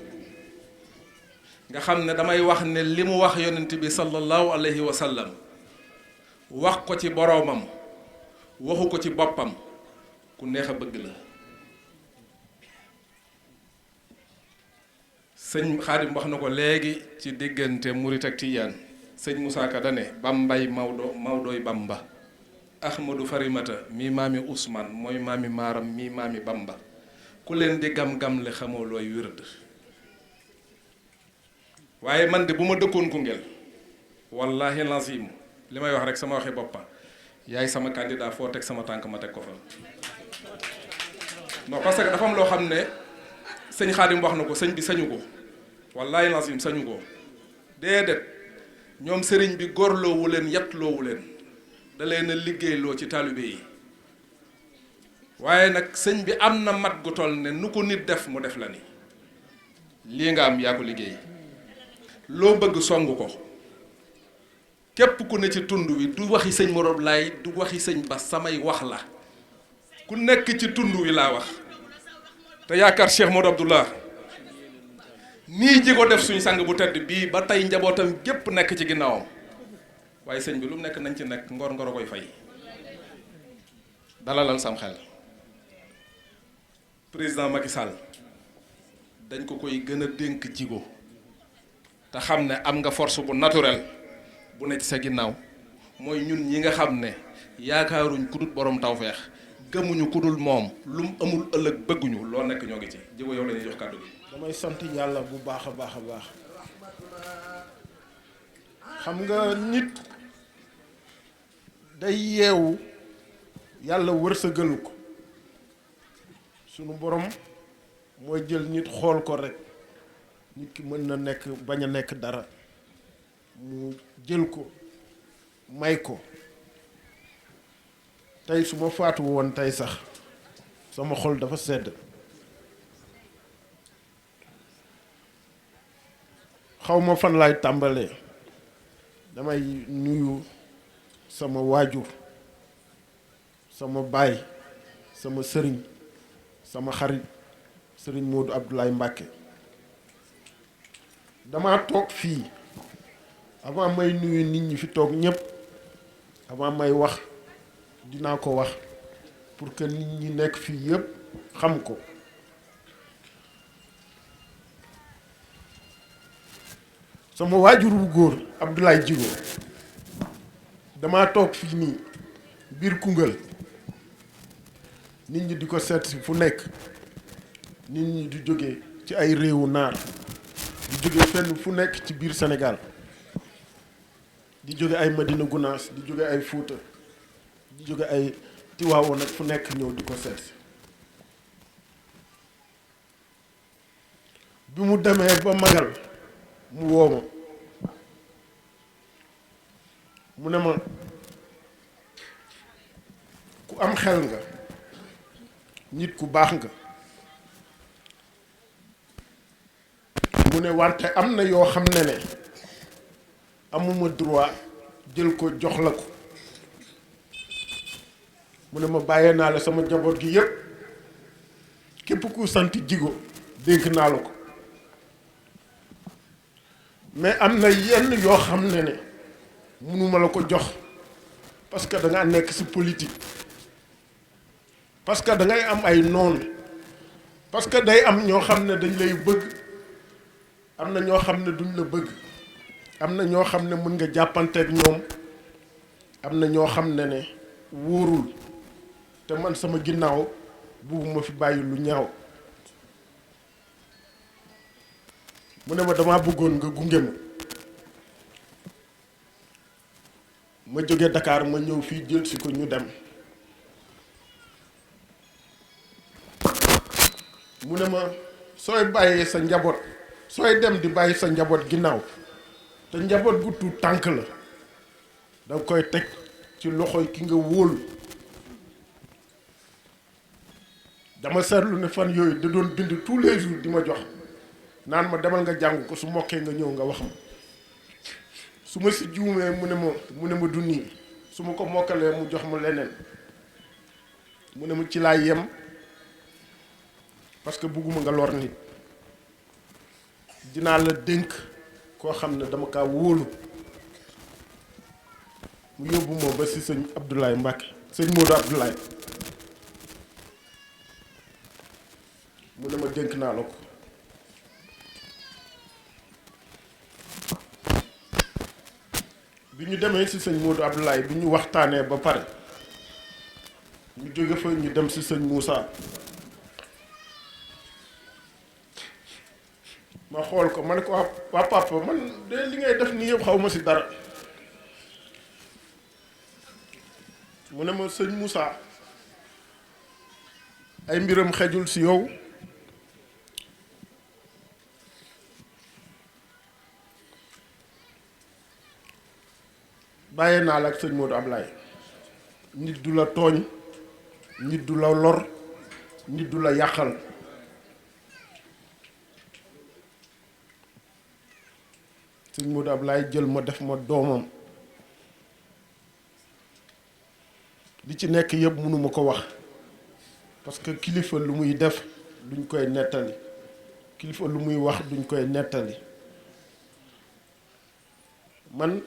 nga xam ne damay wax ne li mu wax yonent bi sallallahu alayhi wa sallam wax ko ci boroomam waxu ko ci boppam ku neex a bëgg la sëñ Xaadim wax na ko léegi ci diggante murit ak tijaan sëñ Moussa Ka dane bambay Mawdooy Bamba Ahmadou Farimata mi maami Ousmane mooy maami Maaram mi maami Bamba ku leen di gam-gam le xamoo looy wérd waaye man de bu ma dëkkoon Koungheul wallahi lazim li may wax rek sama waxi boppa yaay sama candidat foo teg sama tànk ma teg ko fa non parce que dafa am loo xam ne sëñ Xaadim wax na ko sëñ bi sañu ko wallahi lazim sañu ko déedéet ñoom sëriñ bi góorloowu leen yettloowu leen da leen a liggéeyloo ci taalibe yi waaye nag sëñ bi am na mat gu toll ne nu ko nit def mu def la ni lii nga am yaa ko liggéey loo bëgg song ko képp ku ne ci tund wi du waxi sëñ Moroom Laay du waxi sëñ Bas samay wax la ku nekk ci tund wi laa wax te yaakaar Cheikh Modou Abdoulah nii ji ko def suñ sang bu tedd bii ba tey njabootam gépp nekk ci ginnaawam waaye sëñ bi lu mu nekk nañ ci nekk ngor ngor a koy fay dalalal sam xel président Macky Sall dañ ko koy gën a dénk jigo te xam ne am nga force bu naturel bu ne ci sa ginnaaw mooy ñun ñi nga xam ne yaakaaruñ ku dul borom tawfeex gëmuñu ku dul moom lu mu amul ëllëg bëgguñu loo nekk ñoo ngi ci jigo yow la ñuy jox kàddu gi. damay sant yàlla bu baax a baax a baax xam nga nit day yeewu yàlla wërsëgalu ko sunu borom mooy jël nit xool ko rek nit ki mën na nekk bañ a nekk dara mu jël ko may ko tey su ma faatu woon tey sax sama xol dafa sedd xaw ma fan laay tàmbalee damay nuyu sama waajur sama baay sama sëriñ sama xarit sëriñ Modou Abdoulaye Mbacke dama toog fii avant may nuyu nit ñi fi toog ñépp avant may wax dinaa ko wax pour que nit ñi nekk fii yépp xam ko sama waajur bu góor Abdoulaye Djigo dama toog fii nii biir Koungheul nit ñi di ko seet si fu nekk nit ñi di jóge ci ay réewu naar di jóge fenn fu nekk ci biir Sénégal di jóge ay Madina Gunaas di jóge ay Fuuta di jóge ay Tiwaawoon nag fu nekk ñëw di ko seet si bi mu demee ba magal mu woo ma mu ne ma ku am xel nga nit ku baax nga mu ne wante am na yoo xam ne amuma droit jël ko jox la ko mu ne ma bàyyee naa la sama njaboot gi yépp képp ku sant Djigo dénk naa la ko mais am na yenn yoo xam ne mënuma la ko jox parce que da nga nekk ci politique parce que da ngay am ay noon parce que day am ñoo xam ne dañ lay bëgg am na ñoo xam ne duñ la bëgg am na ñoo xam ne mën nga jàppanteeg ñoom am na ñoo xam ne wóorul te man sama ginnaaw bugguma fi bàyyi lu ñaaw mu ne ma dama bëggoon nga gunge ma jóge Dakar ma ñëw fii jël si ko ñu dem mu ne ma sooy bàyyee sa njaboot sooy dem di bàyyi sa njaboot ginnaaw te njaboot gu tuut tànk la danga koy teg ci loxoy ki nga wóolu dama seetlu ne fan yooyu da doon bind tous les jours di ma jox naan ma demal nga jàng ko su mokkee nga ñëw nga wax ma su ma si juumee mu ne ma du nii su ma ko mokkalee mu jox ma leneen mu ne ma ci laa yem parce que bugguma nga lor nit dinaa la dénk koo xam ne dama kaa wóolu mu yóbbu moo ba si sëñ Abdoulaye Mbacke sëñ Modou Abdoulaye mu ne ma dénk naa la ko bi ñu demee ci sëñ Modou Abdoulaye bi ñu waxtaanee ba pare ñu jóge fa ñu dem ci sëñ Moussa ma xool ko ma ne ko waa papa man de li ngay def nii yëpp xaw ma ci dara mu ne ma sëñ Moussa ay mbiram xejul ci yow bàyyee naa la ak sëñ Modou Ablaye nit du la tooñ nit du la lor nit du la yàqal sëñ Modou Ablaye jël ma def ma doomam li ci nekk yëpp mënuma ko wax parce que kilifa lu muy def duñ koy nettali kilifa lu muy wax duñ koy nettali man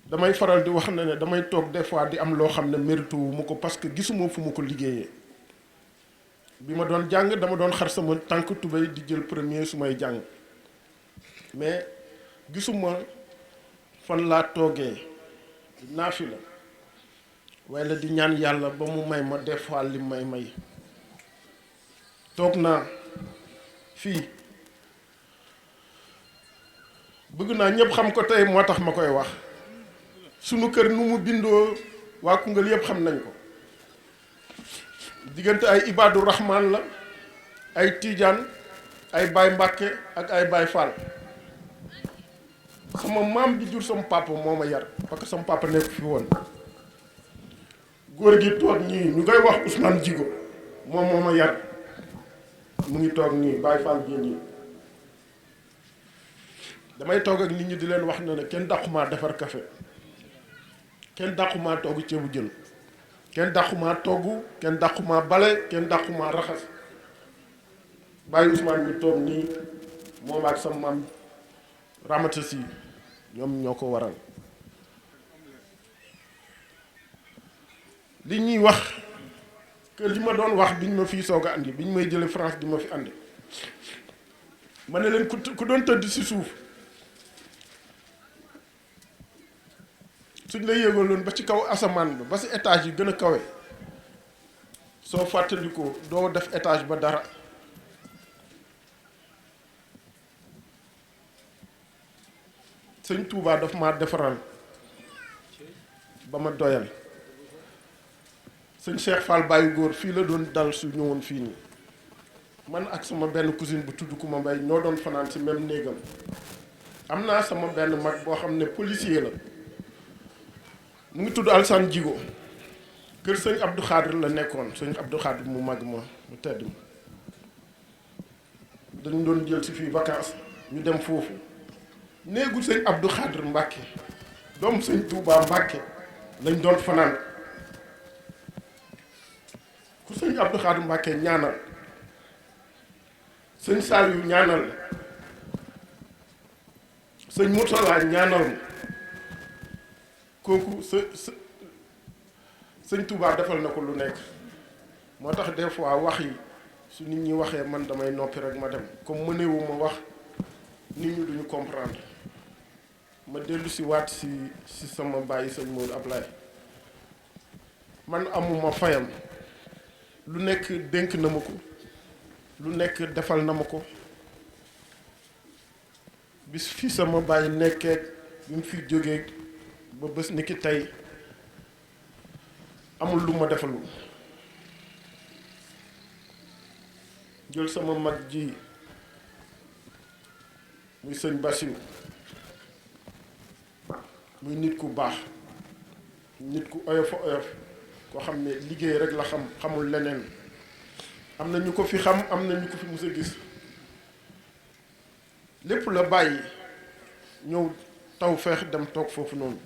damay faral di wax ne damay toog des fois di am loo xam ne mérite wu ma ko parce que gisuma fu ma ko liggéeyee bi ma doon jàng dama doon xar sama tànk tubéy di jël premier su may jàng mais gisuma fan laa toogee naafi la walla di ñaan yàlla ba mu may ma des fois li may toog naa fii bëgg naa ñëpp xam ko tey moo tax ma koy wax sunu kër nu mu bindoo waa Koungheul yëpp xam nañ ko diggante ay Ibadu Rahman la ay Tidiane ay Baye Mbàkke ak ay Baye Fall sama maam bi jur sama papa moo ma yar parce que sama papa nekk fi woon góor gi toog ñii ñu koy wax Ousmane Djigo moom moo ma yar mu ngi toog nii Baye Fall bii nii damay toog ak nit ñi di leen wax ne kenn dàqumaa defar café kenn dàqumaa togg ceebu jën kenn dàqumaa togg kenn dàqumaa bale kenn dàqumaa raxas bàyyi Ousmane ñu toog nii moom ak sama maam Ramata Si ñoom ñoo ko waral li ñuy wax que li ma doon wax biñ ma fii soog a andi biñ may jële France di ma fi andi ma ne leen ku doon tëdd ci suuf suñ la yéegaloon ba ci kaw asamaan ba ci étage yi gën a kawe soo fàttalikoo doo def étage ba dara sëñ Touba daf ma defaral ba ma doyal. sëñ Cheikh Fall Baye góor fii la doon dal su ñëwoon fii nii man ak sama benn cousine bu tudd Kuma Mbay ñoo doon fanaan ci même néegam. am naa sama benn mag boo xam ne policier la mu ngi tudd Alsane Djigo kër sëñ Abdou Khadir la nekkoon sëñ Abdou Khadir mu mag ma mu tedd ma dañu doon jël ci fii vacances ñu dem foofu néegu sëñ Abdou Khadir Mbàkke doomu sëñ Touba Mbàkke lañ doon fanaan ku sëñ Abdou Khadir Mbàkke ñaanal sëñ Saliou ñaanal sëñ Mourtala ñaanal ma kooku sëñ Touba defal na ko lu nekk moo tax des fois wax yi su nit ñi waxee man damay noppi rek ma dem comme mënewu ma wax nit ñi duñu comprendre ma dellu si waat si sama bàyyi sëñ Modou Ablaye man amuma fayam lu nekk dénk na ma ko lu nekk defal na ma ko bis fi sama bàyyi nekkee bi mu fi jógee ba bés ni ki tey amul lu ma defalul jël sama mag ji muy sëñ Bassirou muy nit ku baax nit ku oyof koo xam ne liggéey rek la xamul leneen am na ñu ko fi xam am na ñu ko fi mus a gis lépp la bàyyi ñëw taw feex dem toog foofu noonu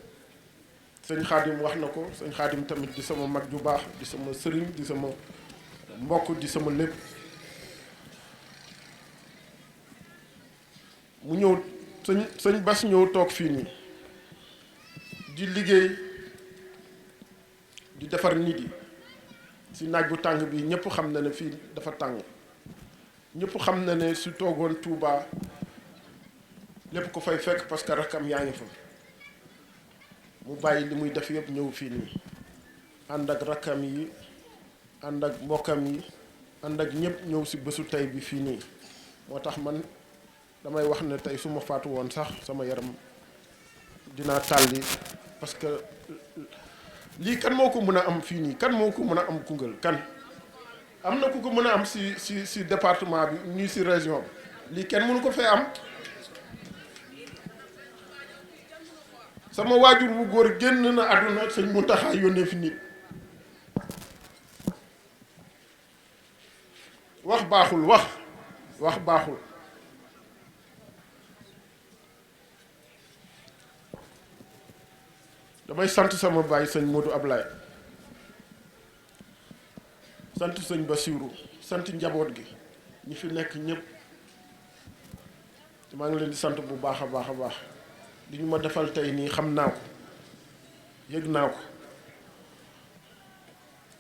sëñ Xaadim wax na ko sëñ Xaadim tamit di sama mag ju baax di sama sëriñ di sama mbokk di sama lépp mu ñëw sëñ Bass ñëw toog fii nii di liggéey di defar nit yi si naaj bu tàng bi ñëpp xam na ne fii dafa tàng ñëpp xam na ne su toogoon Touba lépp ko fay fekk parce que rakkam yaa ngi fa mu bàyyi li muy def yëpp ñëw fii nii ànd ak rakkam yi ànd ak mbokkam yi ànd ak ñëpp ñëw si bésu tey bi fii nii moo tax man damay wax ne tey su ma faatu woon sax sama yaram dinaa tàlli parce que lii kan moo ko mën a am fii nii kan moo ko mën a am Koungheul kan am na ku ko mën a am si département bi ñii si région bi lii kenn mënu ko fee am sama waajur bu góor génn na àdduna sëñ Muntaxa yónnee fi nit wax baaxul wax baaxul damay sant sama baay sëñ Modou Ablaye sant sëñ Bassirou sant njaboot gi ñi fi nekk ñëpp maa ngi leen di sant bu baax a baax a baax li ñu ma defal tey nii xam naa ko yëg naa ko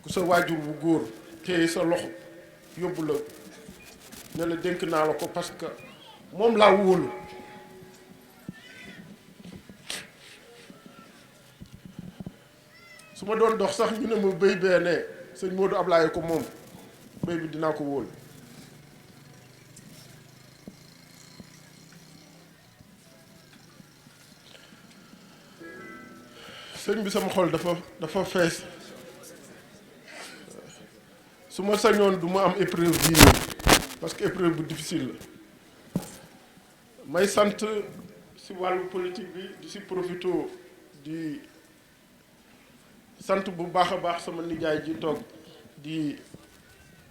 ku sa waajur bu góor téye sa loxo yóbbu la ne la dénk naa la ko parce que moom laa wóolu su ma doon dox sax ñu ne ma béy bee ne sëñ Modou Ablaye ko moom béy bi dinaa ko wóolu sëñ bi sama xol dafa fees su ma sañoon du ma am épreuve bii nii parce que épreuve bu difficile la may sant si wàllu politique bi di si profito di sant bu baax a baax sama nijaay ji toog di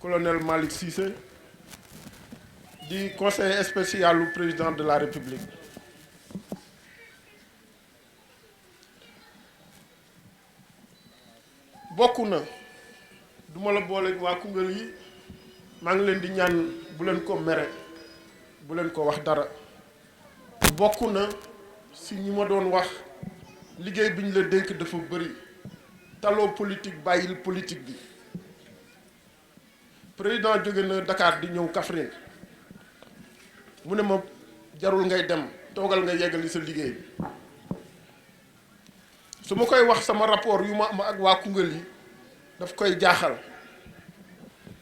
colonel Malick Cissé di conseiller spécial du président de la République bokk na duma la boole waa Koungheul yi maa ngi leen di ñaan bu leen ko mere bu leen ko wax dara bokk na si ñi ma doon wax liggéey bi ñu la dénk dafa bëri taloo politique bàyyil politique bi président jóge na Dakar di ñëw Kaffrine mu ne ma jarul ngay dem toogal nga yeggali sa liggéey bi su ma koy wax sama rapport yu ma am ak waa Koungheul yi daf koy jaaxal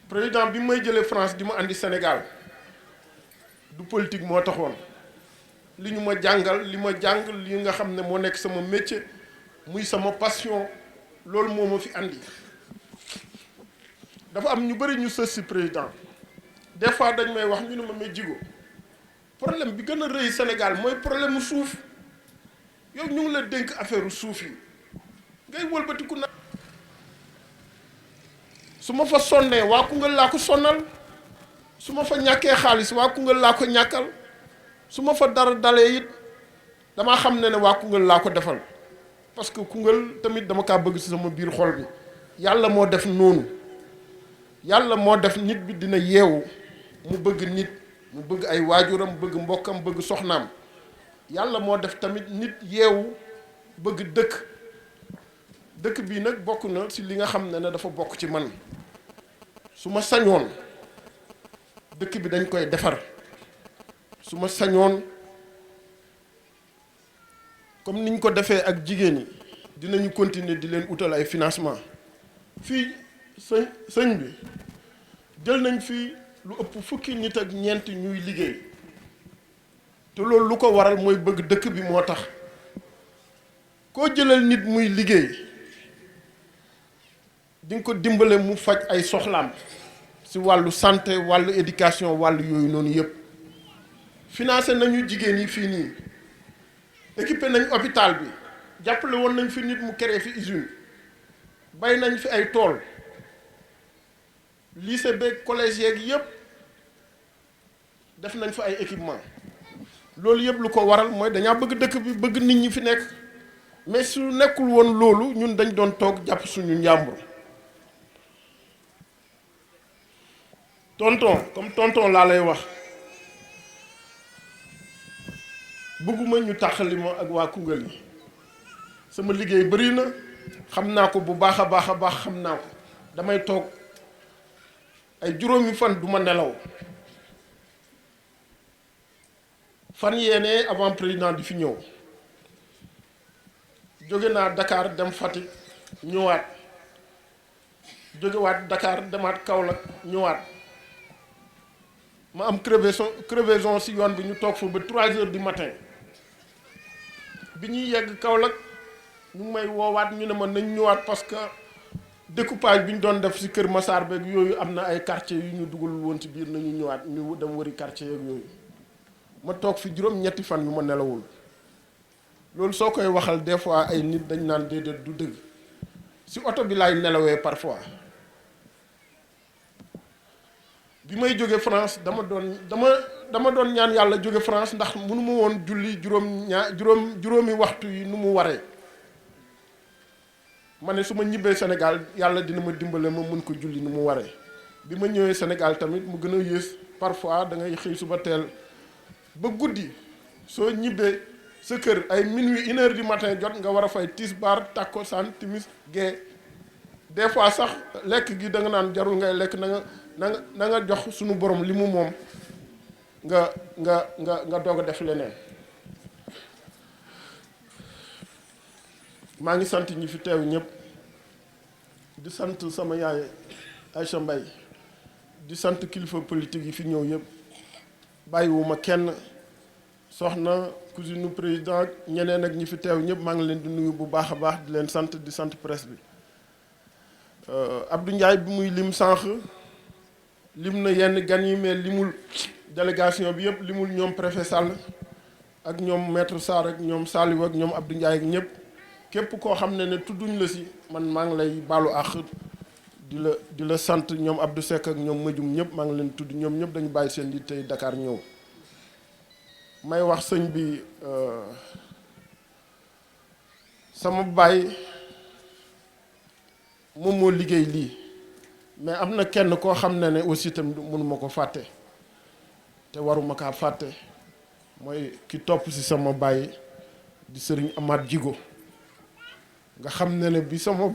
président bi may jëlee France di ma andi Sénégal du politique moo taxoon li ñu ma jàngal li ma jàng li nga xam ne moo nekk sama métier muy sama passion loolu moo ma fi andi dafa am ñu bëri ñu sës si président des fois dañ may wax ñu ne ma mais Djigo problème bi gën a rëy Sénégal mooy problème mu suuf yow ñu ngi la dénk affaire suuf yi ngay wëlbatiku na su ma fa sonnee waa Koungheul laa ko sonnal su ma fa ñàkkee xaalis waa Koungheul laa ko ñàkkal su ma fa dara dalee it damaa xam ne waa Koungheul laa ko defal parce que Koungheul tamit dama kaa bëgg ci sama biir xol bi yàlla moo def noonu yàlla moo def nit bi dina yeewu mu bëgg nit mu bëgg ay waajuram bëgg mbokkam bëgg soxnaam yàlla moo def tamit nit yeewu bëgg dëkk bii nag bokk na ci li nga xam ne dafa bokk ci man su ma sañoon dëkk bi dañ koy defar su ma sañoon comme niñ ko defee ak jigéen ñi dinañu continuer di leen utal ay financement fii sëñ bi jël nañ fii lu ëpp fukki nit ak ñeent ñuy liggéey te loolu lu ko waral mooy bëgg dëkk bi moo tax koo jëlal nit muy liggéey di nga ko dimbale mu faj ay soxlaam ci wàllu santé wàllu éducation wàllu yooyu noonu yëpp financé nañu jigéen yi fii nii équipé nañ hôpital bi jàppale woon nañ fi nit mu créé fi usine bay nañ fi ay tool lycée beeg collège yeeg yëpp def nañ fa ay équipement loolu yëpp lu ko waral mooy dañaa bëgg dëkk bi bëgg nit ñi fi nekk mais su nekkul woon loolu ñun dañ doon toog jàpp suñu njàmbur tonton laa lay wax bëgguma ñu tàqali ma ak waa Koungheul yi sama liggéey bëri na xam naa ko bu baax a baax xam naa ko damay toog ay juróomi fan du ma nelaw fan yéene avant président di fi ñëw jóge naa Dakar dem Fatick ñëwaat jógewaat Dakar demaat Kaolack ñëwaat ma am crevaison ci yoon bi ñu toog fa ba 3 heures du matin bi ñuy yegg Kaolack ñu ngi may woowaat ñu ne ma nañ ñëwaat parce que découpage bi ñu doon def ci Kër Massar beeg yooyu am na ay quartiers yu ñu dugal woon ci biir nañu ñëwaat ñu dem wëri quartier yeeg yooyu ma toog fi juróom-ñetti fan yu ma nelawul loolu soo koy waxal des fois ay nit dañ naan déedéet du dëgg ci oto bi laay nelawee parfois bi may jóge France dama doon ñaan yàlla jóge France ndax mënu ma woon julli juróomi waxtu yi nu mu waree ma ne su ma ñibbee Sénégal yàlla dina ma dimbale ma mën ko julli nu mu waree bi ma ñëwee Sénégal tamit mu gën a yées parfois da ngay xëy suba teel ba guddi soo ñibbee sa kër ay minuit 1 heure du matin jot nga war a fay tisbaar takkusaan timis gee des fois sax lekk gi da nga naan jarul ngay lekk na nga jox suñu borom li mu moom nga doog a def leneen maa ngi sant ñi fi teew ñëpp di sant sama yaay Aïcha Mbaye di sant kilifa politique yi fi ñëw yëpp bàyyiwuma kenn soxna cousine président ñeneen ak ñi fi teew ñëpp maa ngi leen di nuyu bu baax a baax di leen sant di sant presse bi Abdou Ndiaye bi muy lim sànq lim na yenn gan yi mais limul délégation bi yëpp limul ñoom préfet Sall ak ñoom maître Sarr ak ñoom Saliou ak ñoom Abdou Ndiaye ak ñëpp képp koo xam ne tudduñ la si man maa ngi lay baalu àq di la sant ñoom Abdou Seck ak ñoom Majum ñëpp maa ngi leen tudd ñoom ñëpp dañu bàyyi seen di tey Dakar ñëw may wax sëñ bi sama baay moom moo liggéey lii mais am na kenn koo xam ne aussi tam mënuma ko fàtte te waruma kaa fàtte mooy ki topp ci sama baay di sëriñ Amath Djigo nga xam ne bi sama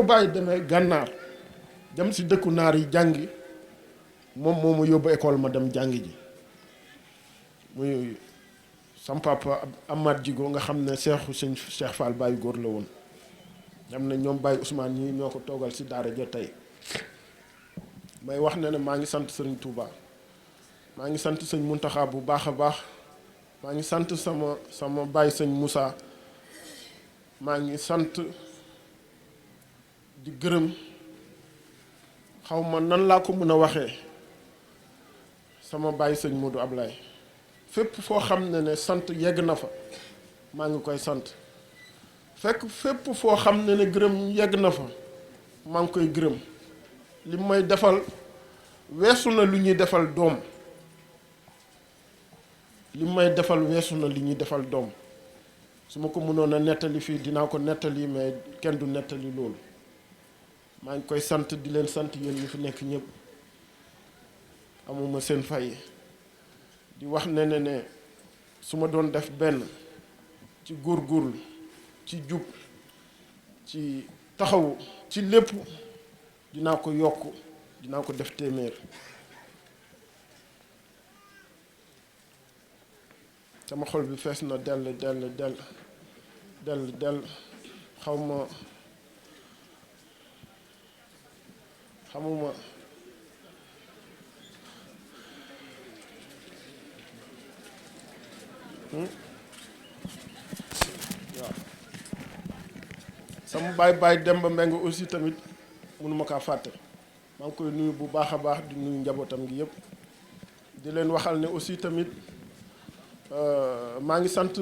baay demee gànnaar dem ci dëkku naar yi jàngi moom moo ma yóbbu école ma dem jàngi ji muy sam papa Amath Djigo nga xam ne seexu sëñ Cheikh Fall Baye góor la woon xam ne ñoom Baye Ousmane ñii ñoo ko toogal ci daara ja tey may wax ne maa ngi sant sëriñ Touba maa ngi sant sëñ Mountakha bu baax a baax maa ngi sant sama baay sëñ Moussa maa ngi sant di gërëm xaw ma nan laa ko mën a waxee sama baay sëñ Modou Ablaye fépp foo xam ne sant yegg na fa maa ngi koy sant fépp foo xam ne gërëm yegg na fa maa ngi koy gërëm li may defal weesu na lu ñuy defal doom li may defal weesu na li ñuy defal doom su ma ko mënoon a nettali fii dinaa ko nettali mais kenn du nettali loolu maa ngi koy sant di leen sant yéen ñi fi nekk ñëpp amuma seen fay di wax ne su ma doon def benn ci góorgóorlu ci jub ci taxawu ci lépp dinaa ko yokk dinaa ko def téeméer sama xol bi fees na dell xamuma waaw sama baay Demba Mbengue aussi tamit mënuma kaa fàtte maa ngi koy nuyu bu baax a baax di nuyu njabootam gi yëpp di leen waxal ne aussi tamit maa ngi sant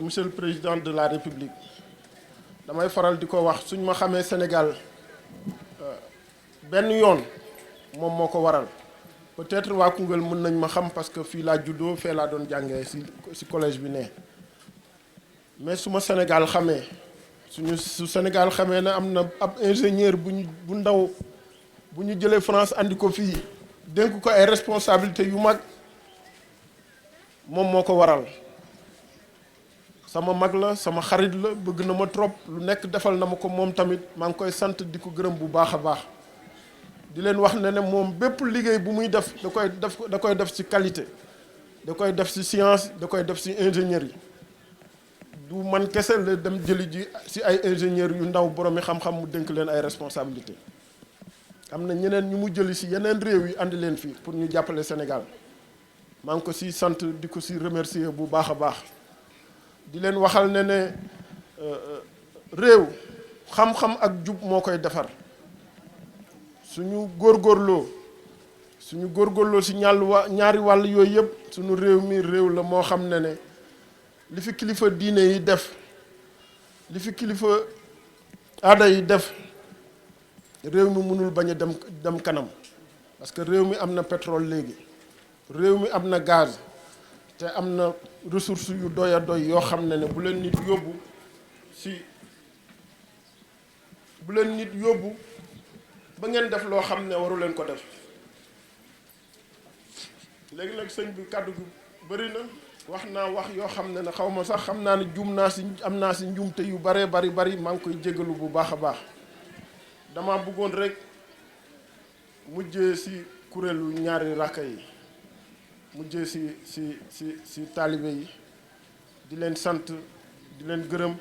monsieur le président de la république damay faral di ko wax suñ ma xamee Sénégal benn yoon moom moo ko waral peut-être waa Koungheul mën nañ ma xam parce que fii laa juddoo fee laa doon jàngee ci collège bi ne mais su ma Sénégal xamee su Sénégal xamee ne am na ab ingénieur bu ndaw bu ñu jëlee France andi ko fii dénk ko ay responsabilités yu mag moom moo ko waral sama mag la sama xarit la bëgg na ma trop lu nekk defal na ma ko moom tamit maa ngi koy sant di ko gërëm bu baax a baax di leen wax ne moom bépp liggéey bu muy def da koy def ci qualité da koy def ci science da koy def ci ingénierie du man kese la dem jëli ji ci ay ingénieurs yu ndaw boroomi xam-xam mu dénk leen ay responsabilité am na ñeneen ñu mu jëli ci yeneen réew yi andi leen fii pour ñu jàppale Sénégal maa ngi ko ci sant di ko ci remercier bu baax a baax di leen waxal ne réew xam-xam ak jub moo koy defar suñu góorgóorloo ci ñaari wàll yooyu yëpp suñu réew mi réew la moo xam ne li fi kilifa diine yi def li fi kilifa aada yi def réew mi mënul bañ a dem kanam parce que réew mi am na pétrole léegi réew mi am na gaz te am na ressources yu doy a doy yoo xam ne bu leen nit yóbbu ba ngeen def loo xam ne waru leen ko def léegi nag sëñ bi kàddu gi bëri na wax naa wax yoo xam ne xaw ma sax xam naa ne juum naa si am naa si njuumte yu baree bari maa ngi koy jégalu bu baax a baax dama bëggoon rek mujjee si kuréelu ñaari rakka yi mujjee si taalibe yi di leen sant di leen gërëm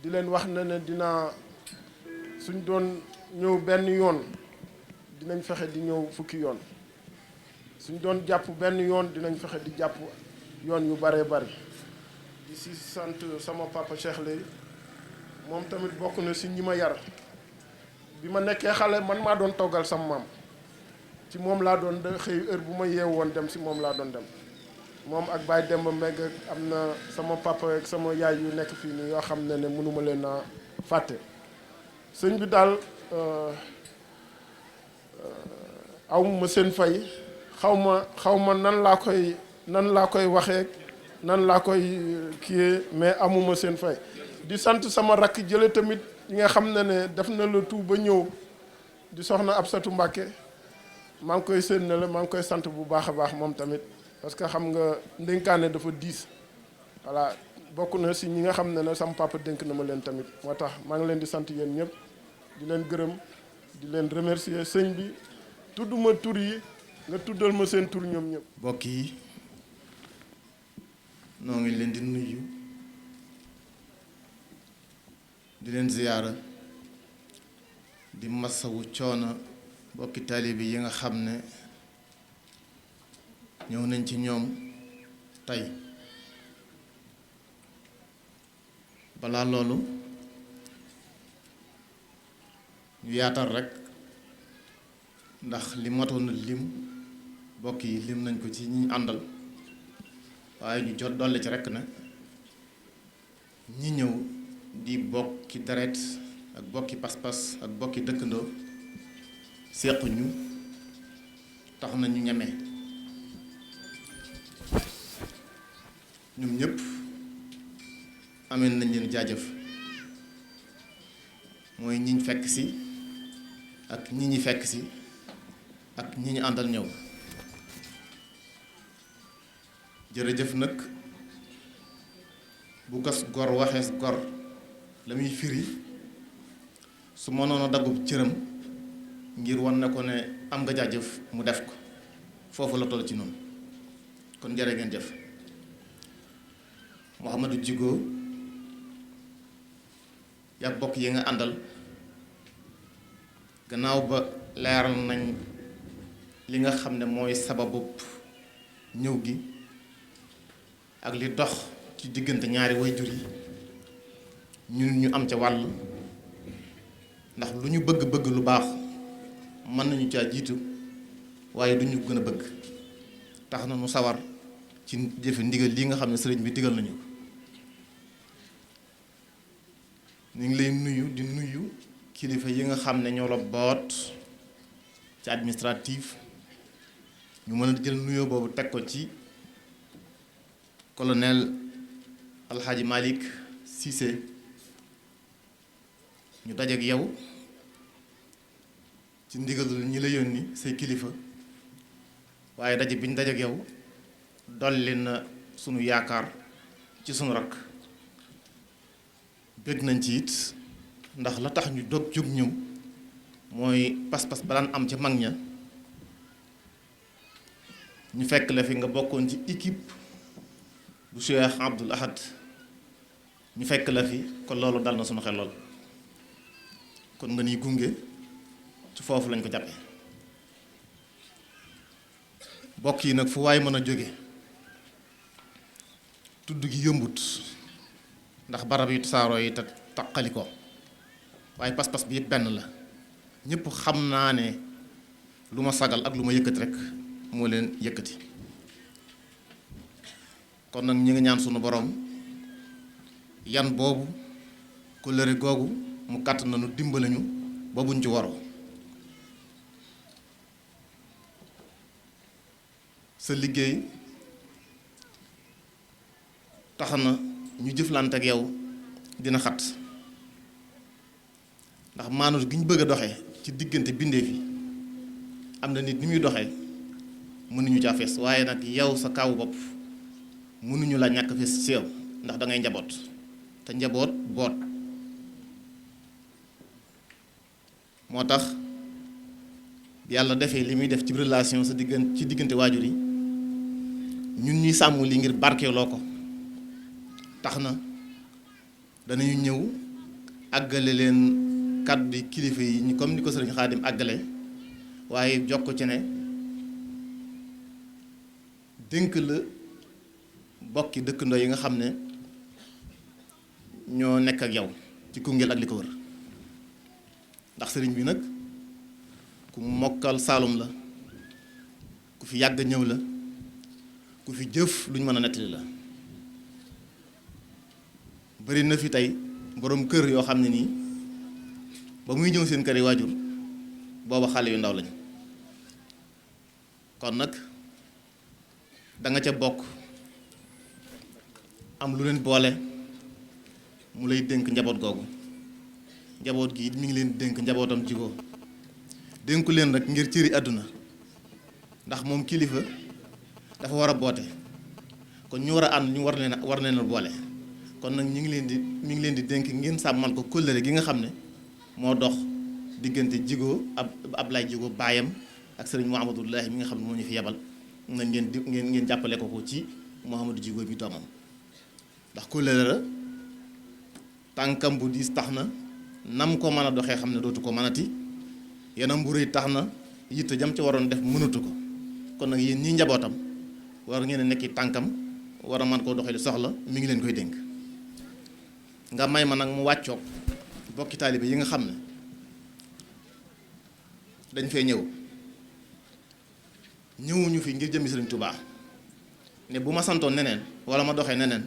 di leen wax ne dinaa suñ doon ñëw benn yoon dinañ fexe di ñëw fukki yoon suñ doon jàpp benn yoon dinañ fexe di jàpp yoon yu baree bari di si sant sama papa Cheikh Lay moom tamit bokk na si ñi ma yar bi ma nekkee xale man maa doon toggal sama maam ci moom laa doon xëy heure bu ma yeewu woon dem si moom laa doon dem moom ak Baye Demba Mbengue am na sama papa ak sama yaay yu nekk fii nii yoo xam ne mënuma leen a fàtte sëñ bi daal awma seen fay xaw ma nan laa koy waxee nan laa koy kiyee mais amuma seen fay di sant sama rakk jële tamit yi nga xam ne def na la tout ba ñëw di soxna Absatu Mbàkke maa ngi koy séen la maa ngi koy sant bu baax a baax moom tamit parce que xam nga ndénkaane dafa diis voilà bokk na si ñi nga xam ne sama papa dénk na ma leen tamit moo tax maa ngi leen di sant yéen ñëpp di leen gërëm di leen remercier sëñ bi tudduma tur yi nga tuddal ma seen tur ñoom ñëpp. mbokk yi noo ngi leen di nuyu di leen ziyaara di masawu coono mbokki taalibe yi nga xam ne ñëw nañ ci ñoom tey balaa loolu ñu yaatal rek ndax li matoon na lim bokk yi lim nañ ko ci ñi àndal waaye ñu jot dolli ci rekk na ñi ñëw di bokki deret ak bokki pas-pas ak bokki dëkkandoo séquñu tax na ñu ñeme ñoom ñëpp ameen nañ leen jaajëf mooy ñiñ fekk si ak ñi ñi fekk si ak ñi ñu àndal ñëw jërëjëf nag bu gas gor waxees gor la muy firi su mënoon a daggub cëram ngir wan ne ko ne am nga jaajëf mu def ko foofu la toll ci noonu kon jërë ngeen jëf Mouhamadou Djigo yaa bokk yi nga àndal gannaaw ba leeral nañ li nga xam ne mooy sababu ñëw gi ak li dox ci diggante ñaari wayjur yi ñun ñu am ca wàll ndax lu ñu bëgg-bëgg lu baax mën nañu caa jiitu waaye du ñu gën a bëgg tax na nu sawar ci jëfe ndigal lii nga xam ne sëriñ bi digal nañu ñu ngi lay nuyu di nuyu kilifa yi nga xam ne ñoo la boot ci administratif ñu mën a jël nuyoo boobu teg ko ci colonel Alxaaji Malick Cissé ñu dajeek yow ci ndigalul ñi la yónni say kilifa waaye daje bi ñu dajeek yow dolli na sunu yaakaar ci sunu rakk bëgg nañ ci it ndax la tax ñu dog jóg ñëw mooy pas-pas ba daan am ca mag ña ñu fekk la fi nga bokkoon ci équipe bu Cheikh Abdoul Ahad ñu fekk la fi kon loolu dal na sunu xel lool kon nga niy gunge ci foofu lañ ko jàppe bokk yi nag fu waay mën a jóge tudd gi yëmbut ndax barab yi tasaaroo yi te taqali ko waaye pas-pas bi yëpp benn la ñëpp xam naa ne lu ma sagal ak lu ma yëkkati rek moo leen yëkkati kon nag ñi ngi ñaan sunu borom yan boobu kóllëre googu mu kàtt na nu dimbali ñu ba buñ ci waroo sa liggéey tax na ñu jëflante ak yow dina xat ndax maanut gi ñu bëgg a doxee ci diggante bindee fi am na nit ni muy doxee mënuñu caa fees waaye nag yow sa kaw bopp mënuñu la ñàkk fees ci yow ndax da ngay njaboot te njaboot boot moo tax yàlla defee li muy def ci relation sa diggante waajur yi ñun ñuy sàmm li ngir barkeeloo ko tax na danañu ñëw àggale leen kàddu yi kilifa yi ñu comme ni ko sëriñ Xaadim àggale waaye jokk ci ne dénk la bokki dëkkandoo yi nga xam ne ñoo nekk ak yow ci Koungheul ak li ko wër ndax sëriñ bi nag ku mokkal Saalum la ku fi yàgg ñëw la ku fi jëf lu ñu mën a nettali la bari na fi tey boroom kër yoo xam ne nii ba muy ñëw seen kër yi waajur booba xale yu ndaw lañ kon nag da nga ca bokk am lu leen boole mu lay dénk njaboot googu njaboot gi mi ngi leen dénk njabootam Djigo dénku leen rek ngir cëri àdduna ndax moom kilifa dafa war a boote kon ñu war a ànd ñu war leen a boole kon nag mi ngi leen di dénk ngeen sàmmal ko kóllëre gi nga xam ne moo dox diggante Djigo Ablaye Djigo baayam ak sëriñ Mouhamadoulahi mi nga xam ne moo ñu fi yebal na ngeen jàppale ko ci Mouhamadou Djigo bi doomam ndax kóllëre la tànkam bu diis tax na nam ko mën a doxee xam ne dootu ko mënati yeneen mburu yi tax na yitte jam ci waroon def mënatu ko kon nag yéen ñi njabootam war ngeen a nekki tànkam war a mën koo doxali soxla mi ngi leen koy dénk nga may ma nag mu wàccoog bokki taalibe yi nga xam ne dañ fay ñëwuñu fi ngir jëmmi Sëriñ Tuubaa ne bu ma santoon neneen wala ma doxee neneen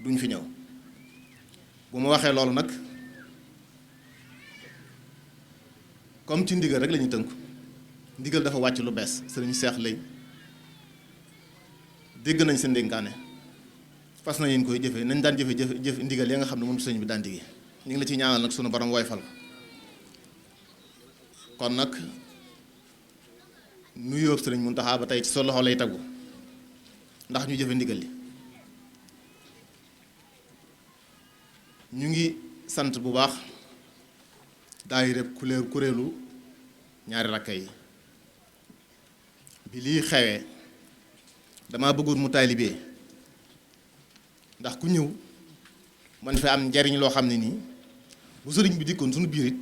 duñ fi ñëw bu ma waxee loolu nag comme ci ndigal rek la ñuy tënku ndigal dafa wàcc lu bees sëriñ Seex lay dégg nañ seen dénkaane fas na yéen koy jëfe nañ daan jëfe ndigal ya nga xam ne moom sëriñ bi daan digee ñu ngi la ciy ñaanal nag sunu borom woyfal ko kon nag nuyoo sëriñ Muntaxa ba tey ci sa loxo lay taggu ndax ñu jëfe ndigal li ñu ngi sant bu baax daayira kuréelu ñaari rakka yi bi lii xewee dama bëggoon mu taalibee ndax ku ñëw man fi am njariñ loo xam ne nii bu sëriñ bi dikkoon suñu biir it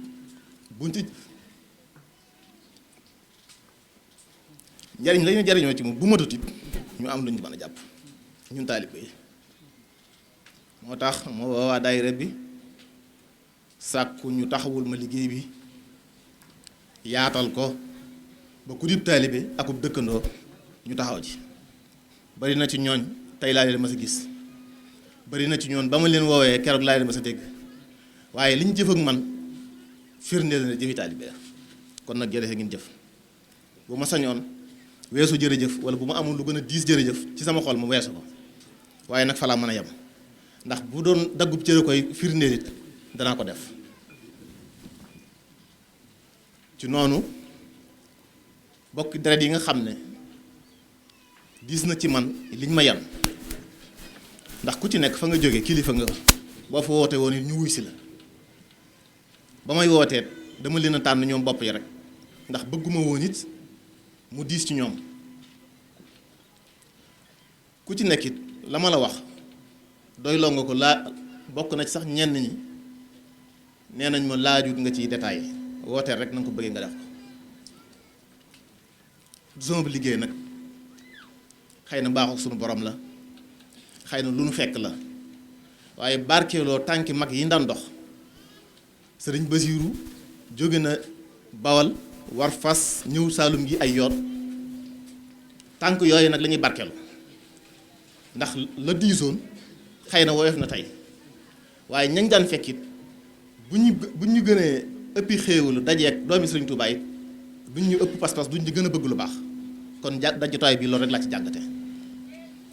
buñ ci njariñ la ñu jariñoo ci moom bu matut it ñu am lu ñu mën a jàpp ñun taalibe yi moo tax moo waa daayira bi sàkku ñu taxawul ma liggéey bi yaatal ko ba ku dib taalibe akub dëkkandoo ñu taxaw ci bari na ci ñooñ tey laa leen ma sa gis bari na ci ñoon ba ma leen woowee keroog laa leen ma sa dégg waaye li ñu jëf ak man firndeel na jëfi taalibe la kon nag jërëjëf ngeen jëf bu ma sañoon weesu jërëjëf wala bu ma amul lu gën a diis jërëjëf ci sama xol mu weesu ko waaye nag fa laa mën a yem ndax bu doon daggub cëre koy firndeel it danaa ko def ci noonu bokk deret yi nga xam ne diis na ci man liñ ma yan ndax ku ci nekk fa nga jóge kilifa nga boo fa woote woon it ñu wuy si la ba may wooteet dama leen a tànn ñoom bopp yi rek ndax bëgguma woon it mu diis ci ñoom ku ci nekk it la ma la wax doyloo nga ko laa bokk na ci sax ñenn ñi nee nañ ma laajut nga ciy détaillé wooteel rek na nga ko bëggee nga def ko du sama liggéey nag xëy na baaxul sunu borom la xëy na lu nu fekk la waaye barkeeloo tànki mag yi daan dox sëriñ Basiiru jóge na Bawal war fas ñëw Saalum gi ay yoon tànk yooyu nag la ñuy barkeelu ndax la diisoon xëy na woyof na tey waaye ñañ daan fekkit bu ñu gënee ëppi xéewalu dajeek doomi Sëriñ Tuubaa it duñ ñu ëpp pas-pas duñ ñu gën a bëgg lu baax kon dajutaay bi loolu rek laa ci jàngate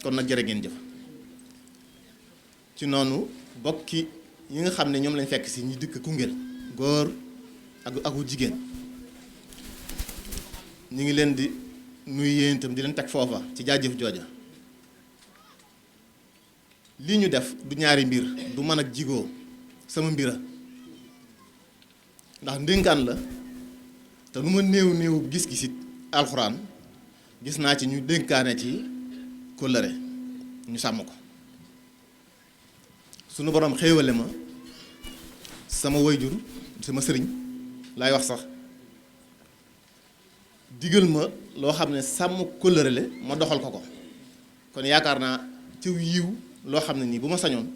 kon nag jërë ngeen jëf ci noonu bokki yi nga xam ne ñoom lañ fekk si ñi dëkk Koungheul góor aku jigéen ñu ngi leen di nuyu yéen itam di leen teg foofa ci jaajëf jooja lii ñu def du ñaari mbir du man ak jigoo sama mbira ndax ndénkaan la te lu ma néew gis-gisit alxuraan gis naa ci ñu dénkaane ci kóllëre ñu sàmm ko sunu borom xéewale ma sama wayjur sama sëriñ laay wax sax digal ma loo xam ne sàmm kóllëre la ma doxal ko kon yaakaar naa ci yiw loo xam ne nii bu ma sañoon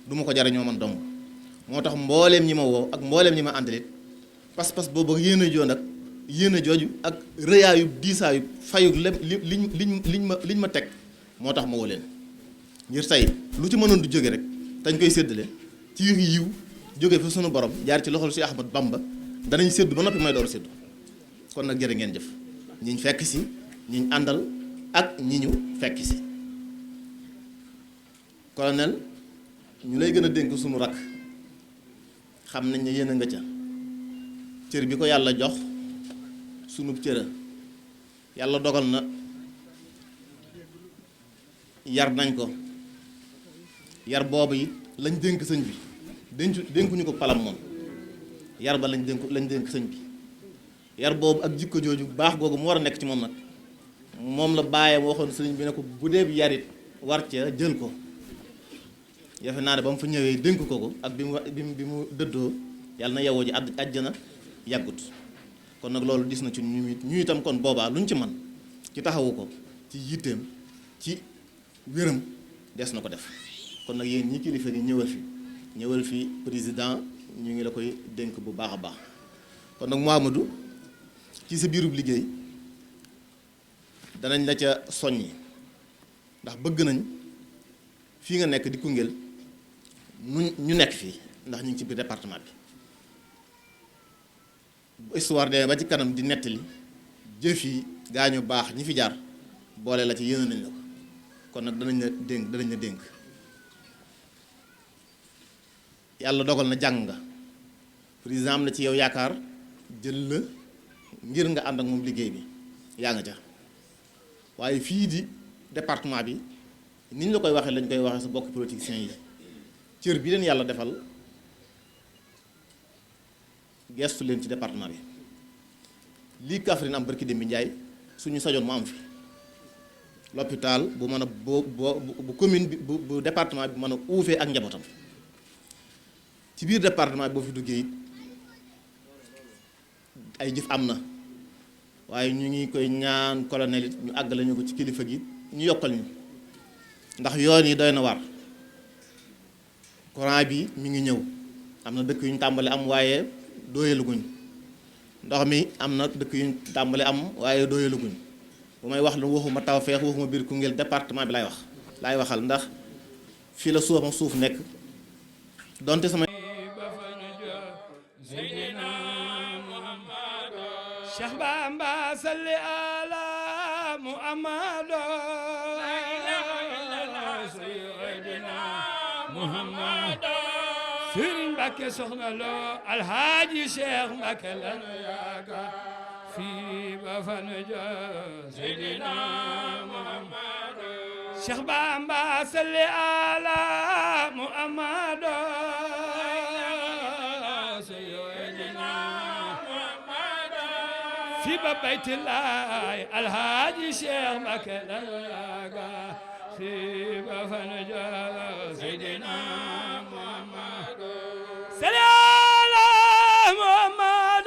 du ma ko jariñoo man dong moo tax mbooleem ñi ma woo ak mbooleem ñi ma àndalit pas-pas boobu yéen a joon ak yéen a jooju ak rëyaayub diisaayub fayug liñ ma teg moo tax ma woo leen ngir tey lu ci mënoon du jóge rek dañ koy séddale ci yiw jóge fa sunu borom jaar ci loxol si Ahmad Bamba danañ séddu ba noppi may door séddu kon nag jërë ngeen jëf ñiñ fekk si ñiñ àndal ak ñi ñu fekk si colonel ñu lay gën a dénk sunu rakk xam nañ ne yéen a nga ca cër bi ko yàlla jox sunub cëra yàlla dogal na yar nañ ko yar boobu it lañ dénk sëñ bi dénkuñu ko palam moom yar ba lañ dénk sëñ bi yar boobu ak jikko jooju baax googu mu war a nekk ci moom nag moom la bàyyam waxoon sëñ bi ne ko bu dee yarit war ca jël ko yafe naa ne ba mu fa ñëwee dénk ko ak bi mu dëddoo yàlla na yewoo ji àjjana yàggut kon nag loolu dis na ci ñu itam kon boobaa luñ ci man ci taxawu ko ci yitteem ci wéram des na ko def kon nag yéen ñi kilifa gi ñëwal fi président ñu ngi la koy dénk bu baax a baax kon nag Mouhamadou ci sa biirub liggéey danañ la ca soññi ndax bëgg nañ fii nga nekk di Koungheul ñu nekk fii ndax ñu ngi ci biir département bi bu histoire de ba ci kanam di nettali jëf yi gaañu baax ñi fi jaar boole la ci yéene nañ la ko kon nag danañ la dénk yàlla dogal na jàng nga président am na ci yow yaakaar jël la ngir nga ànd ak moom liggéey bi yaa nga ca waaye fii di département bi ni ñu la koy waxee lañ koy waxee sa bokk politiciens yi cër bi leen yàlla defal gestu leen ci département bi lii Kaffrine am barki Demba Ndiaye suñu sajoon mu am fi l'hôpital bu mën a bu commune bi bu département bi mën a uufee ak njabootam ci biir département bi boo fi duggee it ay jëf am na waaye ñu ngi koy ñaan colonel it ñu àggale ñu ko ci kilifa gi ñu yokkal ñu ndax yoon yi doy na war courant bi mi ngi ñëw am na dëkk yu ñu tàmbali am waaye dooyaluguñ ndox mi am na dëkk yu ñu tàmbali am waaye dooyaluguñ bu may wax lu waxuma Tawfekh waxuma biir Koungheul département bi laay waxal ndax fii la suuf nekk donte sama Cheikh Bamba salli ala Muhammad la ilaha illallah sayyidina Muhammad Serigne Mbacké Soxna Lo Alhaji Cheikh Mbacké lanu yaakaar fii ba fanu jëm sayyidina Muhammad Cheikh Bamba salli ala Muhammad fi ba baytillahi alhaji Cheikh Mbacké lanu yaakaar fi ba fanu jëm sayyidina Muhammad salli ala Muhammad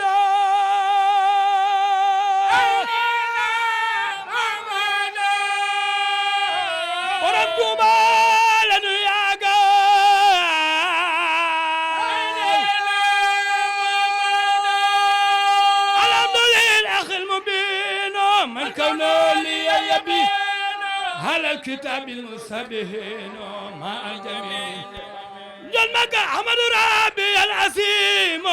borom Tuuba lanu كونه لي يبي على الكتاب المستبين مع الجميع جل مكة أحمد ربي العسيم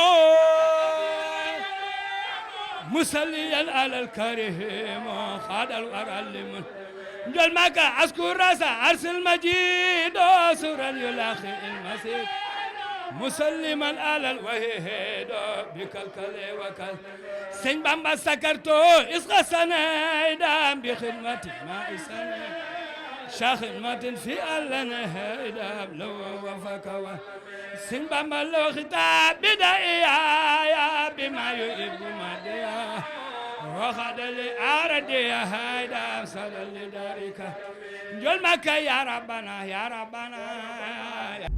مسليا على الكريم خاد الورى لمن جل مكة أذكر رأس عرس المجيد سورا يلاخي المسيح مسلما على الوحيد بكالكل وكال سن بامبا سكرتو اسقى سنايدا بخدمتي ما إسانا شاخدمة في ألنا هيدا لو وفكوا سن بامبا لو خطاب بدايا بما يحب مديا وخد لي أردي هيدا صلى لدارك جل مكة يا ربنا يا ربنا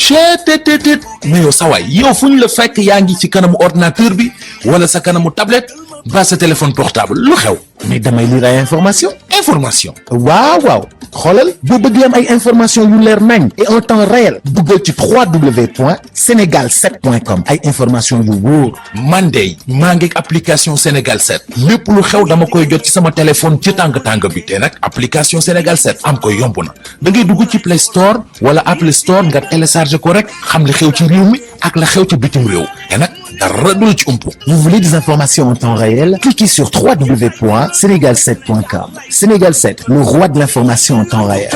cheetetetet mais yow sawaay yow fu ñu la fekk yaa ngi ci kanamu ordinateur bi wala sa kanamu tablette ba sa téléphone portable lu xew mais damay lire ay information waaw xoolal boo bëgg am ay information yu leer nañ et en temps réel duggal ci www.senegal7.com ay information yu wóor man de maa ngi application Sénégal 7 lépp lu xew dama koy jot ci sama téléphone ci tàng bi te nag application Sénégal 7 am ko yomb na da ngay dugg ci Play Store wala Apple Store nga télécharger ko rek xam li xew ci réew mi ak la xew ci bitim réew te nag dara du la ci umpu. Vous voulez des informations en temps réel? Cliquez sur www.senegal7.com. Sénégal 7, le roi de l'information en temps réel.